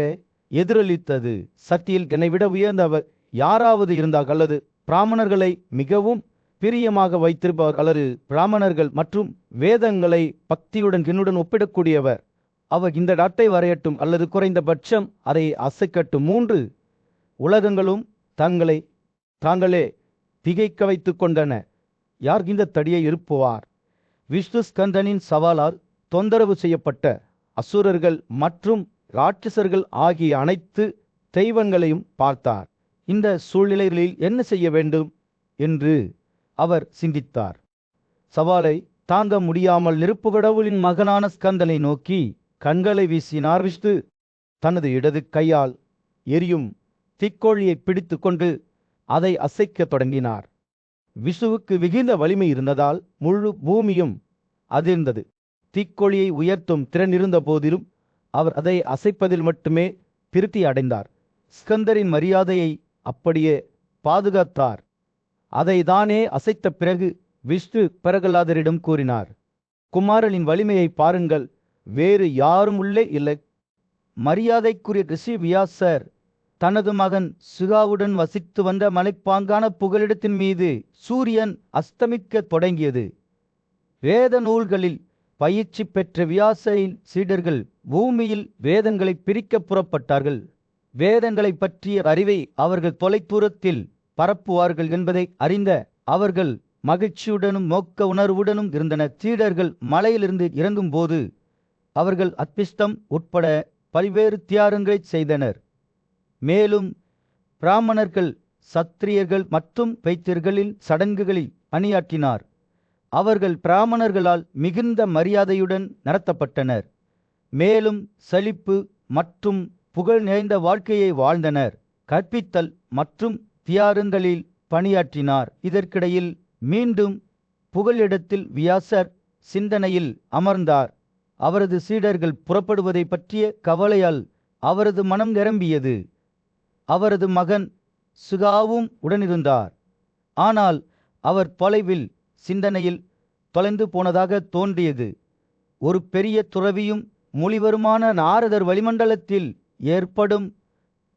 எதிரொலித்தது. சக்தியில் என்னை விட உயர்ந்தவர் யாராவது இருந்தால் அல்லது பிராமணர்களை மிகவும் பிரியமாக வைத்திருப்பவர் அல்லது பிராமணர்கள் மற்றும் வேதங்களை பக்தியுடன் என்னுடன் ஒப்பிடக்கூடியவர் அவர் இந்த டாட்டை வரையட்டும் அல்லது குறைந்தபட்சம் அதை அசைக்கட்டும். 3 உலகங்களும் தாங்களே திகைக்க வைத்துக் கொண்டன. யார் இந்த தடியை எழுப்புவார்? விஷ்ணு ஸ்கந்தனின் சவாலால் தொந்தரவு செய்யப்பட்ட அசுரர்கள் மற்றும் ராட்சசர்கள் ஆகிய அனைத்து தெய்வங்களையும் பார்த்தார். இந்த சூழ்நிலைகளில் என்ன செய்ய வேண்டும் என்று அவர் சிந்தித்தார். சவாலை தாங்க முடியாமல் நெருப்பு கடவுளின் மகனான ஸ்கந்தனை நோக்கி கண்களை வீசினார். விஷ்ணு தனது இடது கையால் எரியும் தீக்கோழியை பிடித்து கொண்டு அதை அசைக்கத் தொடங்கினார். விஷ்ணுவுக்கு மிகுந்த வலிமை இருந்ததால் முழு பூமியும் அதிர்ந்தது. தீக்கோழியை உயர்த்தும் திறன் இருந்த போதிலும் அவர் அதை அசைப்பதில் மட்டுமே திருப்தி அடைந்தார். ஸ்கந்தரின் மரியாதையை அப்படியே பாதுகாத்தார். அதை தானே அசைத்த பிறகு விஷ்ணு பிரகலாதரிடம் கூறினார், குமாரனின் வலிமையை பாருங்கள், வேறு யாரும் உள்ளே இல்லை. மரியாதைக்குரிய ரிஷி வியாசர் தனது மகன் சுகாவுடன் வசித்து வந்த மலைப்பாங்கான புகலிடத்தின் மீது சூரியன் அஸ்தமிக்க தொடங்கியது. வேத நூல்களில் பயிற்சி பெற்ற வியாசரின் சீடர்கள் பூமியில் வேதங்களை பிரிக்க புறப்பட்டார்கள். வேதங்களை பற்றிய அறிவை அவர்கள் தொலைதூரத்தில் பரப்புவார்கள் என்பதை அறிந்த அவர்கள் மகிழ்ச்சியுடனும் நோக்க உணர்வுடனும் இருந்தனர். சீடர்கள் மலையிலிருந்து இறங்கும் போது அவர்கள் அத்பிஸ்தம் உட்பட பல்வேறு தியாகங்களை செய்தனர். மேலும் பிராமணர்கள், சத்திரியர்கள் மற்றும் வைத்தியர்களின் சடங்குகளில் பணியாற்றினார். அவர்கள் பிராமணர்களால் மிகுந்த மரியாதையுடன் நடத்தப்பட்டனர். மேலும் சலிப்பு மற்றும் புகழ் நிறைந்த வாழ்க்கையை வாழ்ந்தனர். கற்பித்தல் மற்றும் தியாகங்களில் பணியாற்றினார். இதற்கிடையில் மீண்டும் புகலிடத்தில் வியாசர் சிந்தனையில் அமர்ந்தார். அவரது சீடர்கள் புறப்படுவதை பற்றிய கவலையால் அவரது மனம் நிரம்பியது. அவரது மகன் சுகாவும் உடனிருந்தார். ஆனால் அவர் தொலைவில் சிந்தனையில் தொலைந்து போனதாக தோன்றியது. ஒரு பெரிய துறவியும் முனிவருமான நாரதர் வளிமண்டலத்தில் ஏற்படும்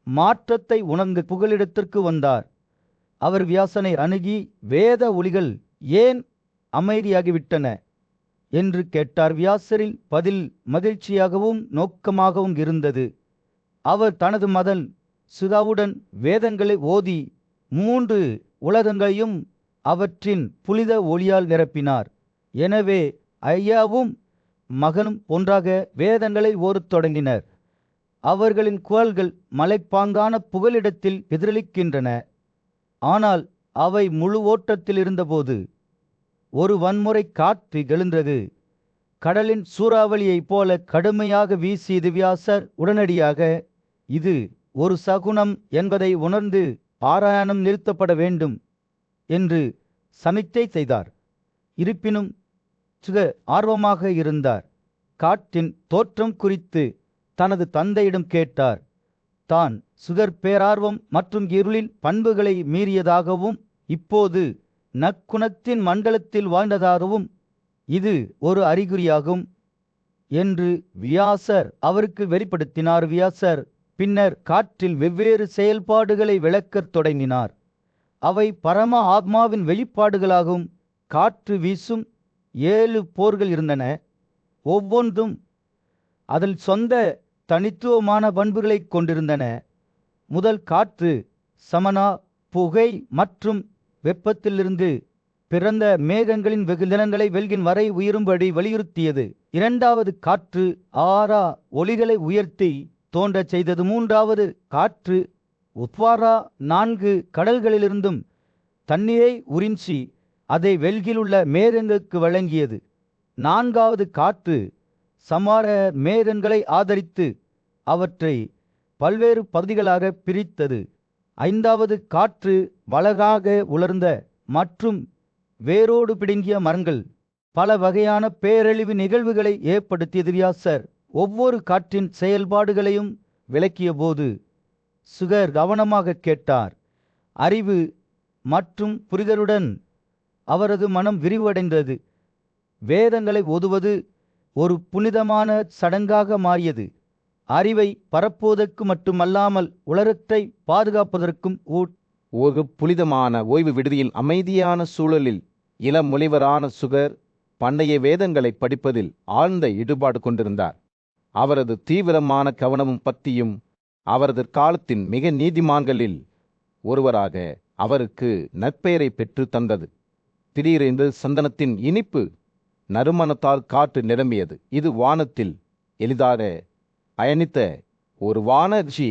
மாற்றத்தை உணர்ந்து புகலிடத்திற்கு வந்தார். அவர் வியாசனை அணுகி, வேத ஒலிகள் ஏன் அமைதியாகிவிட்டன என்று கேட்டார். வியாசரின் பதில் மகிழ்ச்சியாகவும் நோக்கமாகவும் இருந்தது. அவர் தனது மகன் சுகாவுடன் வேதங்களை ஓதி 3 உலகங்களையும் அவற்றின் புனித ஒளியால் நிரப்பினார். எனவே ஐயாவும் மகனும் ஒன்றாக வேதங்களை ஓதத் தொடங்கினர். அவர்களின் குரல்கள் மலைப்பாங்கான புகலிடத்தில் எதிரொலிக்கின்றன. ஆனால் அவை முழு ஓட்டத்தில் இருந்தபோது ஒரு வன்முறை காற்று எழுந்தது. கடலின் சூறாவளியைப் போல கடுமையாக வீசியது. வியாசர் உடனடியாக இது ஒரு சகுனம் என்பதை உணர்ந்து பாராயணம் நிறுத்தப்பட வேண்டும் என்று சமிக்ஞை செய்தார். இருப்பினும் சுக ஆர்வமாக இருந்தார். காற்றின் தோற்றம் குறித்து தனது தந்தையிடம் கேட்டார். தான் சுகர் பேரார்வம் மற்றும் இருளின் பண்புகளை மீறியதாகவும் இப்போது நற்குணத்தின் மண்டலத்தில் வாழ்ந்ததாகவும் இது ஒரு அறிகுறியாகும் என்று வியாசர் அவருக்கு வெளிப்படுத்தினார். வியாசர் பின்னர் காற்றில் வெவ்வேறு செயல்பாடுகளை விளக்கத் தொடங்கினார். அவை பரம ஆத்மாவின் வெளிப்பாடுகளாகும். காற்று வீசும் 7 போர்கள் இருந்தன. ஒவ்வொன்றும் அதில் சொந்த தனித்துவமான பண்புகளை கொண்டிருந்தன. முதல் காற்று சமனா, புகை மற்றும் வெப்பத்திலிருந்து பிறந்த மேகங்களின் வெகுநிலங்களை வெல்கின் வரை உயரும்படி வலியுறுத்தியது. 2வது காற்று ஆரா ஒளிகளை உயர்த்தி தோன்றச் செய்தது. 3வது காற்று உத்வாரா 4 கடல்களிலிருந்தும் தண்ணீரை உறிஞ்சி அதை வெல்கிலுள்ள மேகங்களுக்கு வழங்கியது. 4வது காற்று சமார மேகங்களை ஆதரித்து அவற்றை பல்வேறு பகுதிகளாக பிரித்தது. 5வது காற்று வளராக உலர்ந்த மற்றும் வேரோடு பிடுங்கிய மரங்கள் பல வகையான பேரழிவு நிகழ்வுகளை ஏற்படுத்தியது. வியாசர் ஒவ்வொரு காற்றின் செயல்பாடுகளையும் விளக்கிய போது சுகர் கவனமாக கேட்டார். அறிவு மற்றும் புரிதலுடன் அவரது மனம் விரிவடைந்தது. வேதங்களை ஓதுவது ஒரு புனிதமான சடங்காக மாறியது. அறிவை பரப்புவதற்கு மட்டுமல்லாமல் உலகத்தை பாதுகாப்பதற்கும் ஒரு புனிதமான ஓய்வு விடுதியில் அமைதியான சூழலில் இளம் முனிவரான சுகர் பண்டைய வேதங்களை படிப்பதில் ஆழ்ந்த ஈடுபாடு கொண்டிருந்தார். அவரது தீவிரமான கவனமும் பக்தியும் அவரது காலத்தின் மிக நீதிமான்களில் ஒருவராக அவருக்கு நற்பெயரை பெற்று தந்தது. திடீரென்று சந்தனத்தின் இனிப்பு நறுமணத்தால் காற்று நிரம்பியது. இது வானத்தில் எளிதாக பயணித்த ஒரு வான ரிஷி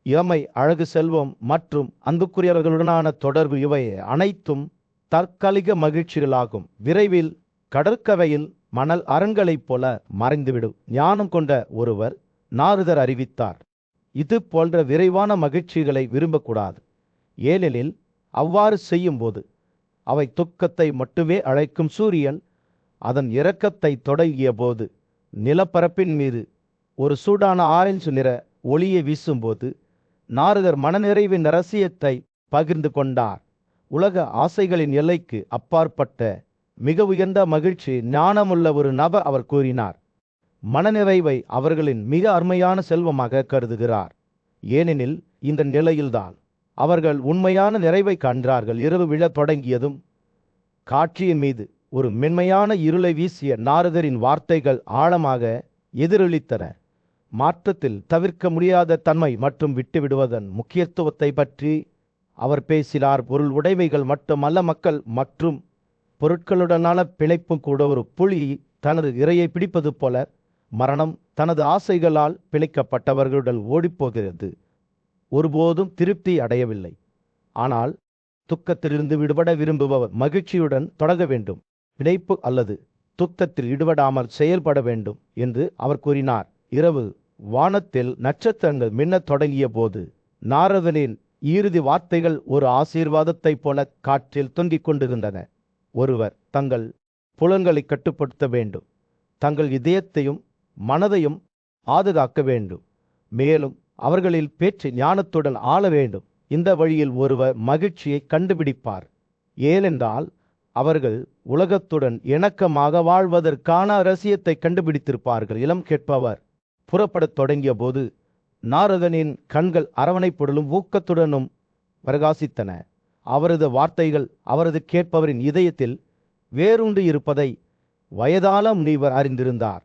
இளமை, அழகு, செல்வம் மற்றும் அன்புக்குரியவர்களுடனான தொடர்பு இவை அனைத்தும் தற்காலிக மகிழ்ச்சிகளாகும். விரைவில் கடற்கரையில் மணல் அரண்களைப் போல மறைந்துவிடும். ஞானம் கொண்ட ஒருவர் நாரதர் அறிவித்தார், இது போன்ற விரைவான மகிழ்ச்சிகளை விரும்பக்கூடாது. ஏனெனில் அவ்வாறு செய்யும்போது அவை துக்கத்தை மட்டுமே அழைக்கும். சூரியன் அதன் இறக்கத்தை தொடங்கிய போது நிலப்பரப்பின் மீது ஒரு சூடான ஆரஞ்சு நிற ஒளியை வீசும்போது நாரதர் மனநிறைவின் ரகசியத்தை பகிர்ந்து கொண்டார். உலக ஆசைகளின் எல்லைக்கு அப்பாற்பட்ட மிக உயர்ந்த மகிழ்ச்சி ஞானமுள்ள ஒரு நபர், அவர் கூறினார். மனநிறைவை அவர்களின் மிக அருமையான செல்வமாக கருதுகிறார். ஏனெனில் இந்த நிலையில்தான் அவர்கள் உண்மையான நிறைவை கண்டார்கள். இரவு விழத் தொடங்கியதும் காட்சியின் மீது ஒரு மென்மையான இருளை வீசிய நாரதரின் வார்த்தைகள் ஆழமாக எதிரொலித்தன. மாற்றத்தில் தவிர்க்க முடியாத தன்மை மற்றும் விட்டுவிடுவதன் முக்கியத்துவத்தை பற்றி அவர் பேசினார். பொருள் உடைமைகள் மட்டுமல்ல, மக்கள் மற்றும் பொருட்களுடனான பிணைப்பும் கூட. ஒரு புலி தனது இரையை பிடிப்பது போல மரணம் தனது ஆசைகளால் பிணைக்கப்பட்டவர்களுடன் ஓடிப்போகிறது. ஒருபோதும் திருப்தி அடையவில்லை. ஆனால் துக்கத்திலிருந்து விடுபட விரும்புபவர் மகிழ்ச்சியுடன் தொடங்க வேண்டும். பிணைப்பு அல்லது துக்கத்தில் ஈடுபடாமல் செயல்பட வேண்டும் என்று அவர் கூறினார். இரவு வானத்தில் நட்சத்திரங்கள் மின்னத் தொடங்கிய போது நாரதனின் இறுதி வார்த்தைகள் ஒரு ஆசீர்வாதத்தைப் போல காற்றில் தொங்கிக் கொண்டிருந்தன. ஒருவர் தங்கள் புலன்களை கட்டுப்படுத்த வேண்டும், தங்கள் இதயத்தையும் மனதையும் பாதுகாக்க வேண்டும், மேலும் அவர்களில் பேச்சு ஞானத்துடன் ஆள வேண்டும். இந்த வழியில் ஒருவர் மகிழ்ச்சியை கண்டுபிடிப்பார். ஏனென்றால் அவர்கள் உலகத்துடன் இணக்கமாக வாழ்வதற்கான ரகசியத்தை கண்டுபிடித்திருப்பார்கள். இளம் கேட்பவர் புறப்படத் தொடங்கிய போது நாரதனின் கண்கள் அரவணைப்புடனும் ஊக்கத்துடனும் பிரகாசித்தன. அவரது வார்த்தைகள் அவரது கேட்பவரின் இதயத்தில் வேரூன்றி இருப்பதை வயதான முனிவர் அறிந்திருந்தார்.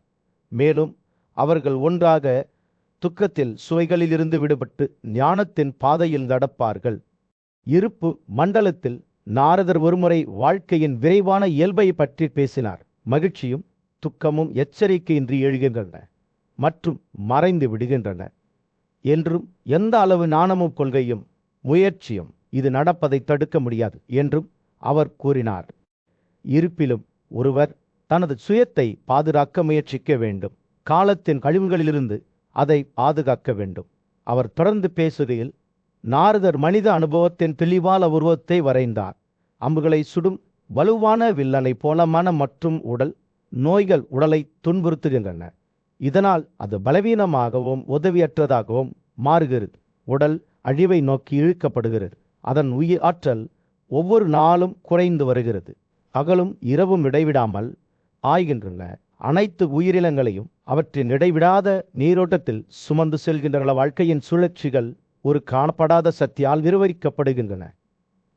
மேலும் அவர்கள் ஒன்றாக துக்கத்தில் சுவைகளிலிருந்து விடுபட்டு ஞானத்தின் பாதையில் நடப்பார்கள். இருப்பு மண்டலத்தில் நாரதர் ஒருமுறை வாழ்க்கையின் விரைவான இயல்பை பற்றி பேசினார். மகிழ்ச்சியும் துக்கமும் எச்சரிக்கையின்றி எழுகின்றன மற்றும் மறைந்து விடுகின்றன என்றும், எந்த அளவு ஞானமும் கொள்கையும் முயற்சியும் இது நடப்பதை தடுக்க முடியாது என்றும் அவர் கூறினார். இருப்பிலும் ஒருவர் தனது சுயத்தை பாதுகாக்க முயற்சிக்க வேண்டும். காலத்தின் கழிவுகளிலிருந்து அதை பாதுகாக்க வேண்டும். அவர் தொடர்ந்து பேசுகையில் நாரதர் மனித அனுபவத்தின் தெளிவான உருவத்தை வரைந்தார். அம்புகளை சுடும் வலுவான வில்லனை போல மனம் மற்றும் உடல் நோய்கள் உடலை துன்புறுத்துகின்றன. இதனால் அது பலவீனமாகவும் உதவியற்றதாகவும் மாறுகிறது. உடல் அழிவை நோக்கி இழுக்கப்படுகிறது. அதன் உயிர் ஆற்றல் ஒவ்வொரு நாளும் குறைந்து வருகிறது. பகலும் இரவும் இடைவிடாமல் ஆய்கின்றன. அனைத்து உயிரினங்களையும் அவற்றின் இடைவிடாத நீரோட்டத்தில் சுமந்து செல்கின்றன. வாழ்க்கையின் சுழற்சிகள் ஒரு காணப்படாத சக்தியால் நிர்வகிக்கப்படுகின்றன.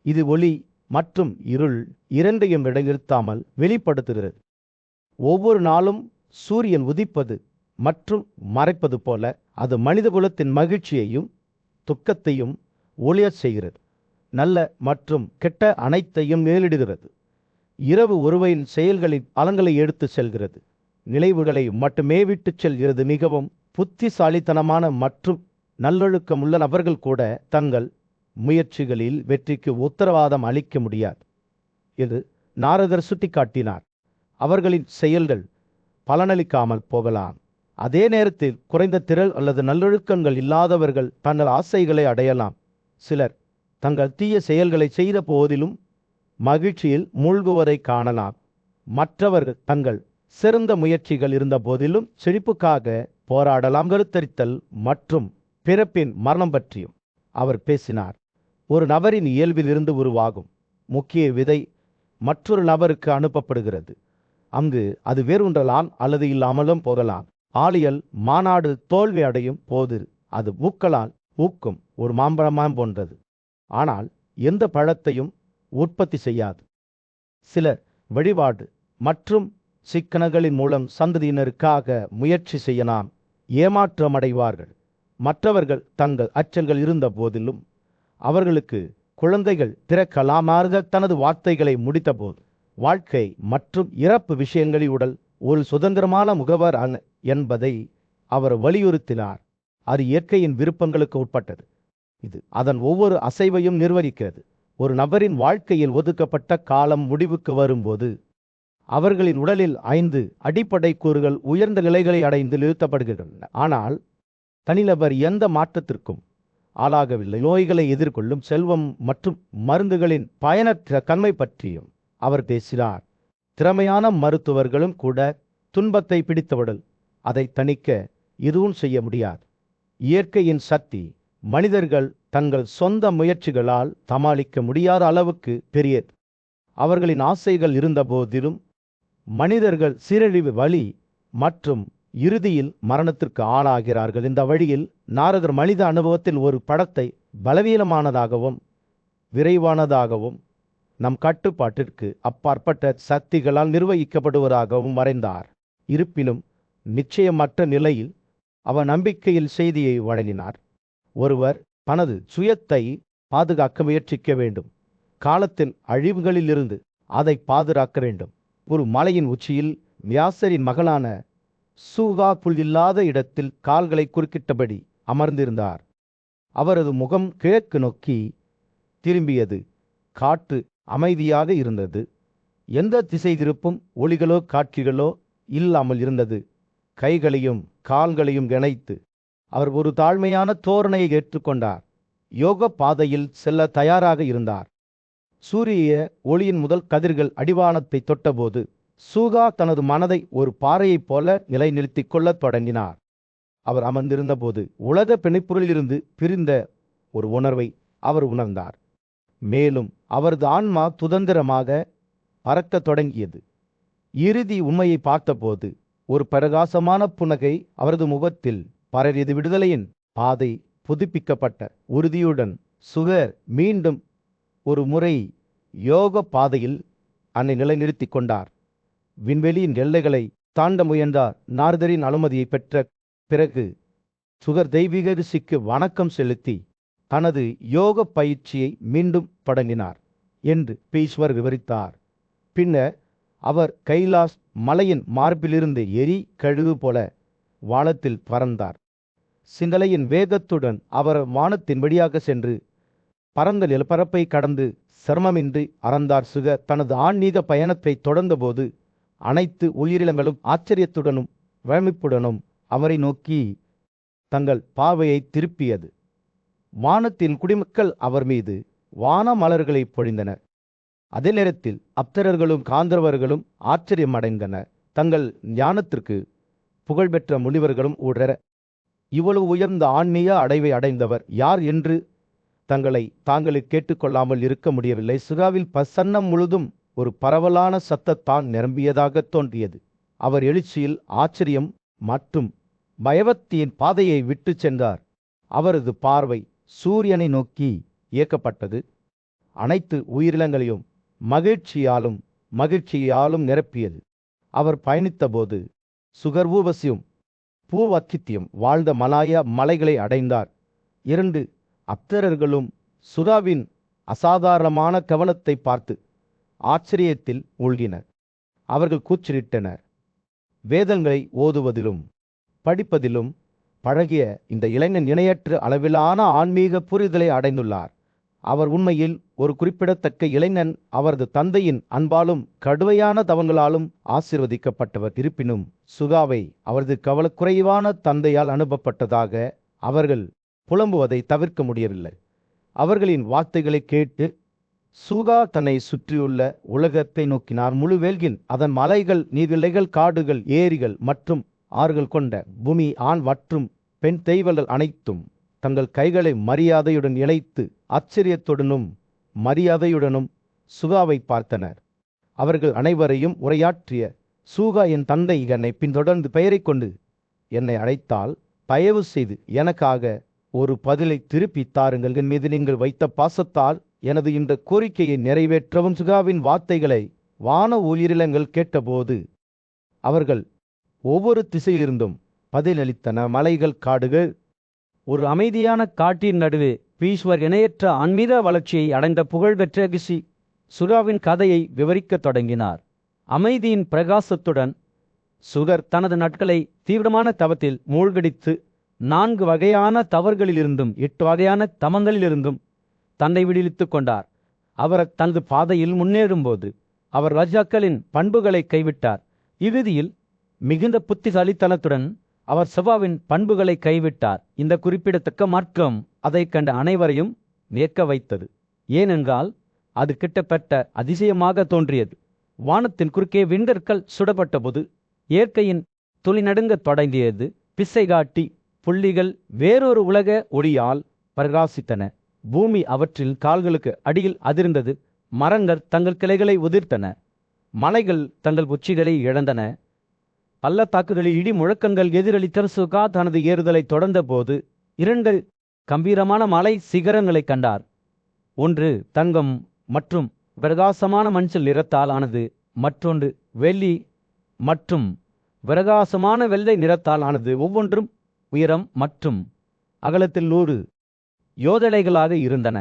இது ஒளி மற்றும் இருள் இரண்டையும் இடைநிறுத்தாமல் வெளிப்படுத்துகிறது. ஒவ்வொரு நாளும் சூரியன் உதிப்பது மற்றும் மறைப்பது போல அது மனித குலத்தின் மகிழ்ச்சியையும் துக்கத்தையும் ஒளியச் செய்கிறது. நல்ல மற்றும் கெட்ட அனைத்தையும் மேலிடுகிறது. இரவு ஒருவரின் செயல்களின் பலன்களை எடுத்து செல்கிறது. நினைவுகளை மட்டுமே விட்டுச் செல்கிறது. மிகவும் புத்திசாலித்தனமான மற்றும் நல்லொழுக்கமுள்ள நபர்கள் கூட தங்கள் முயற்சிகளில் வெற்றிக்கு உத்தரவாதம் அளிக்க முடியாது என்று நாரதர் சுட்டிக்காட்டினார். அவர்களின் செயல்கள் பலனளிக்காமல் போகலாம். அதே நேரத்தில் குறைந்த திறல் அல்லது நல்லொழுக்கங்கள் இல்லாதவர்கள் தங்கள் ஆசைகளை அடையலாம். சிலர் தங்கள் தீய செயல்களை செய்த போதிலும் மகிழ்ச்சியில் மூழ்குவதை காணலாம். மற்றவர்கள் தங்கள் சிறந்த முயற்சிகள் இருந்த போதிலும் செழிப்புக்காக போராடலாம். கருத்தரித்தல் மற்றும் பிறப்பின் மரணம் பற்றியும் அவர் பேசினார். ஒரு நபரின் இயல்பிலிருந்து உருவாகும் முக்கிய விதை மற்றொரு நபருக்கு அனுப்பப்படுகிறது. அங்கு அது வேரூன்றலாம் அல்லது இல்லாமலும் போகலாம். பாலியல் மாநாடு தோல்வி அடையும் போது அது பூக்களால் பூக்கும் ஒரு மாம்பழமாம் போன்றது. ஆனால் எந்த பழத்தையும் உற்பத்தி செய்யாது. சிலர் வழிபாடு மற்றும் சிக்கனங்களின் மூலம் சந்ததியினருக்காக முயற்சி செய்யலாம். ஏமாற்றமடைவார்கள். மற்றவர்கள் தங்கள் அச்சங்கள் இருந்த போதிலும் அவர்களுக்கு குழந்தைகள் பிறக்கலாமாக தனது வார்த்தைகளை முடித்தபோது வாழ்க்கை மற்றும் இறப்பு விஷயங்களில் உடல் ஒரு சுதந்திரமான முகவர் என்பதை அவர் வலியுறுத்தினார். அது இயற்கையின் விருப்பங்களுக்கு உட்பட்டது. இது அதன் ஒவ்வொரு அசைவையும் நிர்வகிக்கிறது. ஒரு நபரின் வாழ்க்கையில் ஒதுக்கப்பட்ட காலம் முடிவுக்கு வரும்போது அவர்களின் உடலில் 5 அடிப்படை கூறுகள் உயர்ந்த நிலைகளை அடைந்து நிறுத்தப்படுகின்றன. ஆனால் தனிநபர் எந்த மாற்றத்திற்கும் ஆளாகவில்லை. நோய்களை எதிர்கொள்ளும் செல்வம் மற்றும் மருந்துகளின் பயனற்ற தன்மை பற்றியும் அவர் பேசினார். திறமையான மருத்துவர்களும் கூட துன்பத்தை பிடித்தவுடன் அதை தணிக்க எதுவும் செய்ய முடியாது. இயற்கையின் சக்தி மனிதர்கள் தங்கள் சொந்த முயற்சிகளால் சமாளிக்க முடியாத அளவுக்கு பெரியது. அவர்களின் ஆசைகள் இருந்த போதிலும் மனிதர்கள் சீரழிவு வழி மற்றும் இறுதியில் மரணத்திற்கு ஆளாகிறார்கள். இந்த வழியில் நாரதர் மனித அனுபவத்தில் ஒரு படத்தை பலவீனமானதாகவும் விரைவானதாகவும் நம் கட்டுப்பாட்டிற்கு அப்பாற்பட்ட சக்திகளால் நிர்வகிக்கப்படுவதாகவும் வரைந்தார். இருப்பினும் நிச்சயமற்ற நிலையில் அவர் நம்பிக்கையில் செய்தியை வழங்கினார். ஒருவர் தனது சுயத்தை பாதுகாக்க முயற்சிக்க வேண்டும். காலத்தின் அழிவுகளிலிருந்து அதை பாதுகாக்க வேண்டும். ஒரு மலையின் உச்சியில் வியாசரின் மகளான சூகா புல் இல்லாத இடத்தில் கால்களை குறுக்கிட்டபடி அமர்ந்திருந்தார். அவரது முகம் கிழக்கு நோக்கி திரும்பியது. காற்று அமைதியாக இருந்தது. எந்த திசை திருப்பும் ஒளிகளோ காட்சிகளோ இல்லாமல் இருந்தது. கைகளையும் கால்களையும் இணைத்து அவர் ஒரு தாழ்மையான தோரணையை ஏற்றுக்கொண்டார். யோக பாதையில் செல்ல தயாராக இருந்தார். சூரிய ஒளியின் முதல் கதிர்கள் அடிவானத்தை தொட்டபோது சூகா தனது மனதை ஒரு பாறையைப் போல நிலைநிறுத்திக் கொள்ளத் தொடங்கினார். அவர் அமர்ந்திருந்தபோது உலக பிணைப்புகளிலிருந்து பிரிந்த ஒரு உணர்வை அவர் உணர்ந்தார். மேலும் அவரது ஆன்மா சுதந்திரமாக பறக்கத் தொடங்கியது. இறுதி உண்மையை பார்த்தபோது ஒரு பிரகாசமான புன்னகை அவரது முகத்தில் பரவியது. விடுதலையின் பாதை புதுப்பிக்கப்பட்ட உறுதியுடன் சுகர் மீண்டும் ஒரு முறை யோக பாதையில் அன்னை நிலைநிறுத்தி கொண்டார். விண்வெளியின் எல்லைகளை தாண்ட முயன்றார். நாரதரின் அனுமதியை பெற்ற பிறகு சுகர் தெய்வீக ரிஷிக்கு வணக்கம் செலுத்தி தனது யோக பயிற்சியை மீண்டும் தொடங்கினார் என்று பீஸ்வர் விவரித்தார். பின்னர் அவர் கைலாஸ் மலையின் மார்பிலிருந்து எரி கழுகு போல வானத்தில் பறந்தார். சிந்தனையின் வேகத்துடன் அவர் வானத்தின் வழியாக சென்று பரந்த நிலப்பரப்பை கடந்து சிரமமின்றி அறந்தார். சுகர் தனது ஆன்மீக பயணத்தை தொடர்ந்தபோது அனைத்து உயிரினங்களும் ஆச்சரியத்துடனும் வழமிப்புடனும் அவரை நோக்கி தங்கள் பார்வையை திருப்பியது. வானத்தின் குடிமக்கள் அவர் மீது வான மலர்களை பொழிந்தனர். அதே நேரத்தில் அப்சரர்களும் காந்தர்வர்களும் ஆச்சரியமடைந்தனர். தங்கள் ஞானத்திற்கு புகழ்பெற்ற முனிவர்களும் உடர இவ்வளவு உயர்ந்த ஆன்மீக அடைவை அடைந்தவர் யார் என்று தங்களை தாங்களே கேட்டுக்கொள்ளாமல் இருக்க முடியவில்லை. சுகாவில் பிரசன்னம் முழுதும் ஒரு பரவலான சத்தத்தான் நிரம்பியதாக தோன்றியது. அவர் எழுச்சியில் ஆச்சரியம் மற்றும் பயபக்தியின் பாதையை விட்டு சென்றார். அவரது பார்வை சூரியனை நோக்கி இயக்கப்பட்டது. அனைத்து உயிரினங்களையும் மகிழ்ச்சியாலும் நிரப்பியது. அவர் பயணித்தபோது சுகர்வூவசியும் பூவக்கித்தியும் வாழ்ந்த மலாயா மலைகளை அடைந்தார். 2 அப்சரர்களும் சுராவின் அசாதாரணமான கவனத்தை பார்த்து ஆச்சரியத்தில் மூழ்கினர். அவர்கள் கூச்சலிட்டனர். வேதங்களை ஓதுவதிலும் படிப்பதிலும் பழகிய இந்த இளைஞன் இணையற்ற அளவிலான ஆன்மீக புரிதலை அடைந்துள்ளார். அவர் உண்மையில் ஒரு குறிப்பிடத்தக்க இளைஞன். அவரது தந்தையின் அன்பாலும் கடுமையான தவங்களாலும் ஆசீர்வதிக்கப்பட்டவர். இருப்பினும் சுகாவை அவரது கவலைக்குறைவான தந்தையால் அனுப்பப்பட்டதாக அவர்கள் புலம்புவதை தவிர்க்க முடியவில்லை. அவர்களின் வார்த்தைகளை கேட்டு சுகா தன்னை சுற்றியுள்ள உலகத்தை நோக்கினார். முழு வேல்கின் அதன் மலைகள், நீர்நிலைகள், காடுகள், ஏரிகள் மற்றும் ஆறுகள் கொண்ட பூமி, ஆண் மற்றும் பெண் தெய்வங்கள் அனைத்தும் தங்கள் கைகளை மரியாதையுடன் இணைத்து ஆச்சரியத்துடனும் மரியாதையுடனும் சுகாவை பார்த்தனர். அவர்கள் அனைவரையும் உரையாற்றிய சூகா, என் தந்தை என்னை பின்தொடர்ந்து பெயரை கொண்டு என்னை அழைத்தால் தயவு செய்து எனக்காக ஒரு பதிலை திருப்பி தாருங்கள். என் மீது நீங்கள் வைத்த பாசத்தால் எனது இந்த கோரிக்கையை நிறைவேற்றவும். சுகாவின் வார்த்தைகளை வான உயிரினங்கள் கேட்டபோது அவர்கள் ஒவ்வொரு திசையிலிருந்தும் பதிலளித்தன. மலைகள், காடுகள். ஒரு அமைதியான காட்டின் நடுவே பீஸ்வர் இணையற்ற ஆன்மீக வளர்ச்சியை அடைந்த புகழ்பெற்ற ரிஷி சுகாவின் கதையை விவரிக்கத் தொடங்கினார். அமைதியின் பிரகாசத்துடன் சுகர் தனது நாட்களை தீவிரமான தவத்தில் மூழ்கடித்து 4 வகையான தவறுகளிலிருந்தும் 8 வகையான தமங்களிலிருந்தும் தன்னை விடுவித்துக் கொண்டார். அவர் தனது பாதையில் முன்னேறும்போது அவர் ராஜாக்களின் பண்புகளை கைவிட்டார். இறுதியில் மிகுந்த புத்திசாலித்தனத்துடன் அவர் சபாவின் பண்புகளை கைவிட்டார். இந்த குறிப்பிடத்தக்க மாற்றம் அதை கண்ட அனைவரையும் வியக்க வைத்தது. ஏனென்றால் அது கிட்டத்தட்ட அதிசயமாக தோன்றியது. வானத்தின் குறுக்கே விண்கற்கள் சுடப்பட்டபோது இயற்கையின் துளி நடுங்கத் தொடங்கியது. பிசை காட்டி புள்ளிகள் வேறொரு உலக ஒளியால் பிரகாசித்தன. பூமி அவற்றின் கால்களுக்கு அடியில் அதிர்ந்தது. மரங்கள் தங்கள் கிளைகளை உதிர்த்தன. மலைகள் தங்கள் உச்சிகளை இழந்தன. பள்ளத்தாக்குகளில் இடி முழக்கங்கள் எதிரொலித்த. சுகா தனது ஏறுதலை தொடர்ந்த போது 2 கம்பீரமான மலை சிகரங்களை கண்டார். ஒன்று தங்கம் மற்றும் பிரகாசமான மஞ்சள் நிறத்தால் ஆனது. மற்றொன்று வெள்ளி மற்றும் பிரகாசமான வெள்ளை நிறத்தால் ஆனது. ஒவ்வொன்றும் உயரம் மற்றும் அகலத்தில் 100 யோதனைகளாக இருந்தன.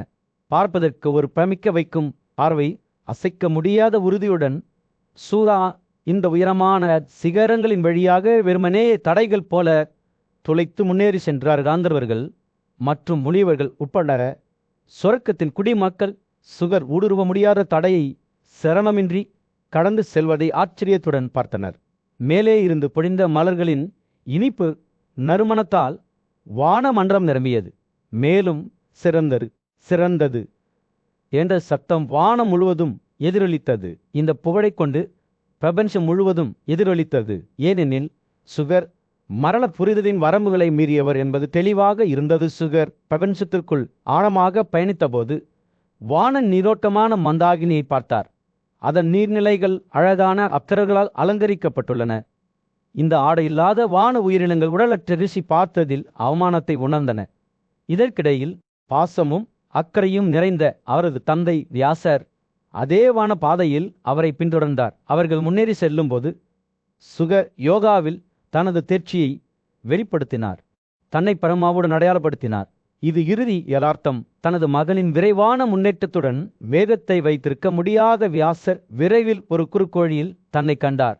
பார்ப்பதற்கு ஒரு பிரமிக்க வைக்கும் பார்வை. அசைக்க முடியாத உறுதியுடன் சூரா இந்த உயரமான சிகரங்களின் வழியாக வெறுமனே தடைகள் போல துளைத்து முன்னேறி சென்றார். காந்தர்வர்கள் மற்றும் முனிவர்கள் உட்பட சொர்க்கத்தின் குடிமக்கள் சுகர் ஊடுருவ முடியாத தடையை சிரமமின்றி கடந்து செல்வதை ஆச்சரியத்துடன் பார்த்தனர். மேலே இருந்து பொழிந்த மலர்களின் இனிப்பு நறுமணத்தால் வானமன்றம் நிரம்பியது. மேலும் சிறந்தது சிறந்தது என்ற சத்தம் வானம் முழுவதும் எதிரொலித்தது. இந்த புகழைக் கொண்டு பிரபஞ்சம் முழுவதும் எதிரொலித்தது. ஏனெனில் சுகர் மரண புரிதலின் வரம்புகளை மீறியவர் என்பது தெளிவாக இருந்தது. சுகர் பிரபஞ்சத்திற்குள் ஆழமாக பயணித்தபோது வான நீரோட்டமான மந்தாகினியை பார்த்தார். அதன் நீர்நிலைகள் அழகான அப்சரர்களால் அலங்கரிக்கப்பட்டுள்ளன. இந்த ஆடையில்லாத வான உயிரினங்கள் உடலற்ற ரிஷி பார்த்ததில் அவமானத்தை உணர்ந்தன. இதற்கிடையில் பாசமும் அக்கறையும் நிறைந்த அவரது தந்தை வியாசர் அதே வான பாதையில் அவரை பின்தொடர்ந்தார். அவர்கள் முன்னேறி செல்லும்போது சுகர் யோகாவில் தனது தேர்ச்சியை வெளிப்படுத்தினார். தன்னை பரமாவுடன் அடையாளப்படுத்தினார். இது இறுதி யதார்த்தம். தனது மகனின் விரைவான முன்னேற்றத்துடன் வேதத்தை வைத்திருக்க முடியாத வியாசர் விரைவில் ஒரு குறுக்கோழியில் தன்னை கண்டார்.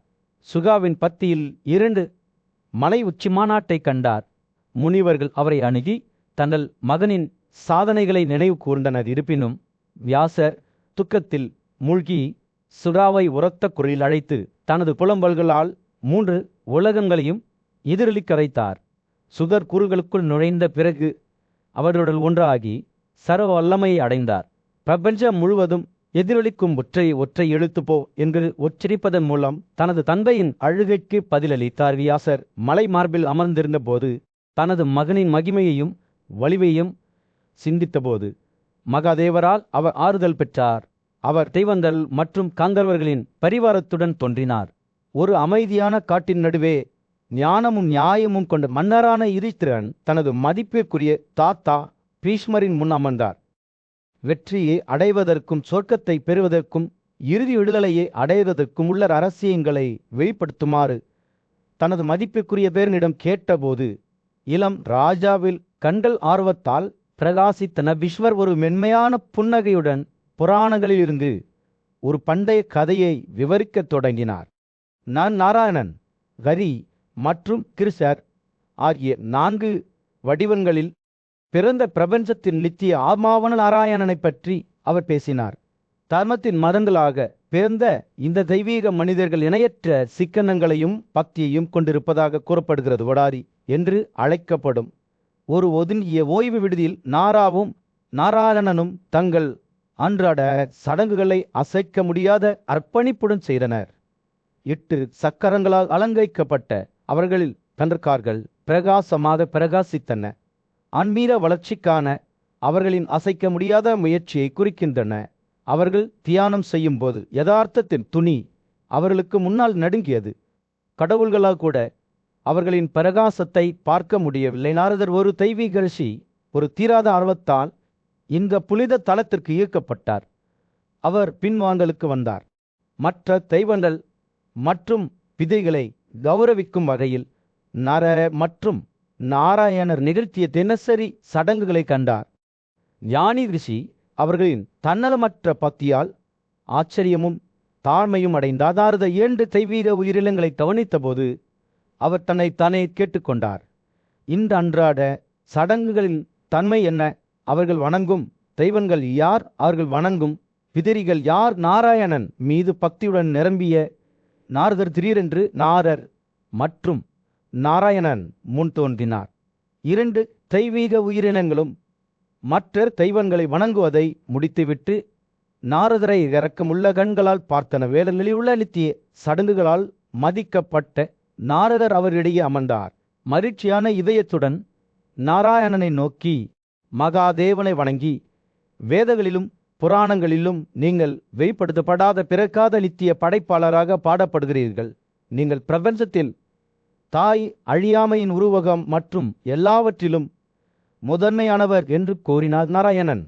சுகாவின் பத்தியில் 2 மலை உச்சி மாநாட்டை கண்டார். முனிவர்கள் அவரை அணுகி தங்கள் மகனின் சாதனைகளை நினைவு கூர்ந்தனர். இருப்பினும் வியாசர் துக்கத்தில் மூழ்கி சுறாவை உரத்த குரலில் அழைத்து தனது புலம்பல்களால் 3 உலகங்களையும் எதிரொலிக்க வைத்தார். சுகர் கூறுகளுக்குள் நுழைந்த பிறகு அவர்களுடன் ஒன்றாகி சர்வ வல்லமையை அடைந்தார். பிரபஞ்சம் முழுவதும் எதிரொலிக்கும் ஒற்றை எழுத்து போ என்று உச்சரிப்பதன் மூலம் தனது தந்தையின் அழுகைக்கு பதிலளித்தார். வியாசர் மலை மார்பில் அமர்ந்திருந்த போது தனது மகனின் மகிமையையும் வலிவையும் சிந்தித்தபோது மகாதேவரால் அவர் ஆறுதல் பெற்றார். அவர் தெய்வங்கள் மற்றும் காந்தர்வர்களின் பரிவாரத்துடன் தோன்றினார். ஒரு அமைதியான காட்டின் நடுவே ஞானமும் நியாயமும் கொண்ட மன்னரான யுதிஷ்டிரன் தனது மதிப்பிற்குரிய தாத்தா பீஷ்மரின் முன் அமர்ந்தார். வெற்றியை அடைவதற்கும் சொர்க்கத்தை பெறுவதற்கும் இறுதி விடுதலையை அடைவதற்கும் உள்ள ரகசியங்களை வெளிப்படுத்துமாறு தனது மதிப்பிற்குரிய பேரனிடம் கேட்டபோது இளம் ராஜாவில் கண்கள் ஆர்வத்தால் பிரகாசித்தன. விஸ்வர் ஒரு மென்மையான புன்னகையுடன் புராணங்களிலிருந்து ஒரு பண்டைய கதையை விவரிக்கத் தொடங்கினார். நான் நாராயணன், ஹரி மற்றும் கிருஷ்ணர் ஆகிய 4 வடிவங்களில் பிறந்த பிரபஞ்சத்தின் நித்திய ஆத்மாவான நாராயணனை பற்றி அவர் பேசினார். தர்மத்தின் மதங்களாக பிறந்த இந்த தெய்வீக மனிதர்கள் இணையற்ற சிக்கனங்களையும் பக்தியையும் கொண்டிருப்பதாக கூறப்படுகிறது. வடாரி என்று அழைக்கப்படும் ஒரு ஒதுங்கிய ஓய்வு விடுதியில் நாராவும் நாராயணனும் தங்கள் அன்றாட சடங்குகளை அசைக்க முடியாத அர்ப்பணிப்புடன் செய்தனர். 8 சக்கரங்களால் அலங்கரிக்கப்பட்ட அவர்களில் தண்டற்கார்கள் பிரகாசமாக பிரகாசித்தன. ஆன்மீக வளர்ச்சிக்கான அவர்களின் அசைக்க முடியாத முயற்சியை குறிக்கின்றன. அவர்கள் தியானம் செய்யும் போது யதார்த்தத்தின் துணி அவர்களுக்கு முன்னால் நடுங்கியது. கடவுள்களால் கூட அவர்களின் பிரகாசத்தை பார்க்க முடியவில்லை. நாரதர் ஒரு தெய்வீக ரிஷி ஒரு தீராத ஆர்வத்தால் இந்த புனித தலத்திற்கு ஈர்க்கப்பட்டார். அவர் பின்வாங்கலுக்கு வந்தார். மற்ற தெய்வங்கள் மற்றும் விதைகளை கௌரவிக்கும் வகையில் நர மற்றும் நாராயணர் நிகழ்த்திய தினசரி சடங்குகளை கண்டார். ஞானி ரிஷி அவர்களின் தன்னலமற்ற பக்தியால் ஆச்சரியமும் தாழ்மையும் அடைந்தார். அதாவது 2 தெய்வீக உயிரினங்களை கவனித்த போது அவர் தன்னை தானே கேட்டுக்கொண்டார். இந்த அன்றாட சடங்குகளின் தன்மை என்ன? அவர்கள் வணங்கும் தெய்வங்கள் யார்? அவர்கள் வணங்கும் பிதிரிகள் யார்? நாராயணன் மீது பக்தியுடன் நிரம்பிய நாரதர் திடீரென்று நாரர் மற்றும் நாராயணன் முன் தோன்றினார். 2 தெய்வீக உயிரினங்களும் மற்ற தெய்வங்களை வணங்குவதை முடித்துவிட்டு நாரதரை இரக்கமுள்ள கண்களால் பார்த்தன. வேடங்களில் உள்ள நித்திய சடங்குகளால் மதிக்கப்பட்ட நாரதர் அவரிடையே அமர்ந்தார். மகிழ்ச்சியான இதயத்துடன் நாராயணனை நோக்கி, மகாதேவனை வணங்கி, வேதங்களிலும் புராணங்களிலும் நீங்கள் வெளிப்படுத்தப்படாத பிறக்காத நித்திய படைப்பாளராக பாடப்படுகிறீர்கள். நீங்கள் பிரபஞ்சத்தில் தாய் அழியாமையின் உருவகம் மற்றும் எல்லாவற்றிலும் முதன்மையானவர் என்று கூறினார் நாராயணன்.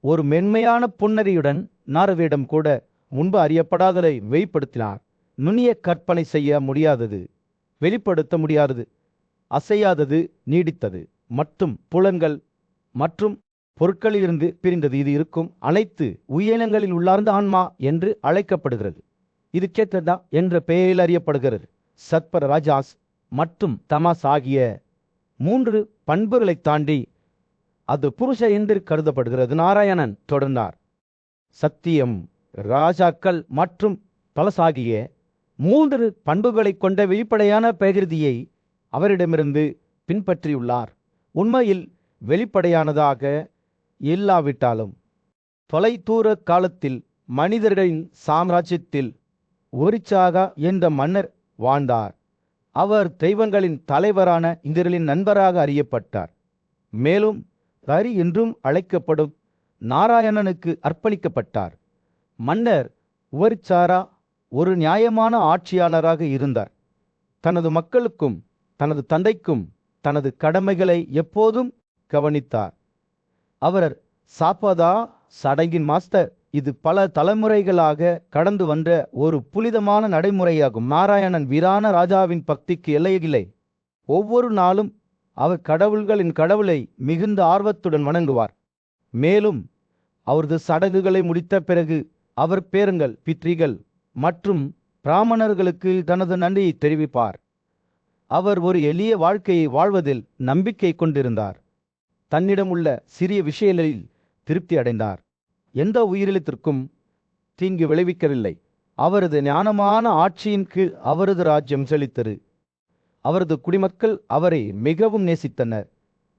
ஒரு மென்மையான புன்னரியுடன் நாரதரிடம் கூட முன்பு அறியப்படாததை வெளிப்படுத்தினார். நுண்ணிய கற்பனை செய்ய முடியாதது, வெளிப்படுத்த முடியாதது, அசையாதது, நீடித்தது மற்றும் புலன்கள் மற்றும் பொருட்களிலிருந்து பிரிந்தது. இது இருக்கும் அனைத்து உயிரினங்களில் உள்ளார்ந்த ஆன்மா என்று அழைக்கப்படுகிறது. இது சேத்ததா என்ற பெயரில் அறியப்படுகிறது. சத்பர, ராஜாஸ் மற்றும் தமாஸ் ஆகிய 3 பண்புகளை தாண்டி அது புருஷ என்று கருதப்படுகிறது. நாராயணன் தொடர்ந்தார். சத்தியம், ராஜாக்கள் மற்றும் பலசாகிய 3 பண்புகளை கொண்ட வெளிப்படையான பிரகிருதியை அவரிடமிருந்து பின்பற்றியுள்ளார். உண்மையில் வெளிப்படையானதாக இல்லாவிட்டாலும் தொலைதூர காலத்தில் மனிதர்களின் சாம்ராஜ்யத்தில் ஒரிச்சாகா என்ற மன்னர் வாழ்ந்தார். அவர் தெய்வங்களின் தலைவரான இந்திரனின் நண்பராக அறியப்பட்டார். மேலும் ஹரி என்றும் அழைக்கப்படும் நாராயணனுக்கு அர்ப்பணிக்கப்பட்டார். மன்னர் உவரிச்சாரா ஒரு நியாயமான ஆட்சியாளராக இருந்தார். தனது மக்களுக்கும் தனது தந்தைக்கும் தனது கடமைகளை எப்போதும் கவனித்தார். அவர் சாப்பதா சடங்கின் மாஸ்டர். இது பல தலைமுறைகளாக கடந்து வந்த ஒரு புனிதமான நடைமுறையாகும். நாராயணன் வீரான ராஜாவின் பக்திக்கு எல்லையில்லை. ஒவ்வொரு நாளும் அவர் கடவுள்களின் கடவுளை மிகுந்த ஆர்வத்துடன் வணங்குவார். மேலும் அவரது சடங்குகளை முடித்த பிறகு அவர் பேரங்கள், பித்ரிகள் மற்றும் பிராமணர்களுக்கு தனது நன்றியை தெரிவிப்பார். அவர் ஒரு எளிய வாழ்க்கையை வாழ்வதில் நம்பிக்கை கொண்டிருந்தார். தன்னிடம் உள்ள சிறிய விஷயங்களில் திருப்தி அடைந்தார். எந்த உயிரினத்திற்கும் தீங்கு விளைவிக்கவில்லை. அவரது ஞானமான ஆட்சியின் கீழ் அவரது ராஜ்யம் செழித்தது. அவரது குடிமக்கள் அவரை மிகவும் நேசித்தனர்.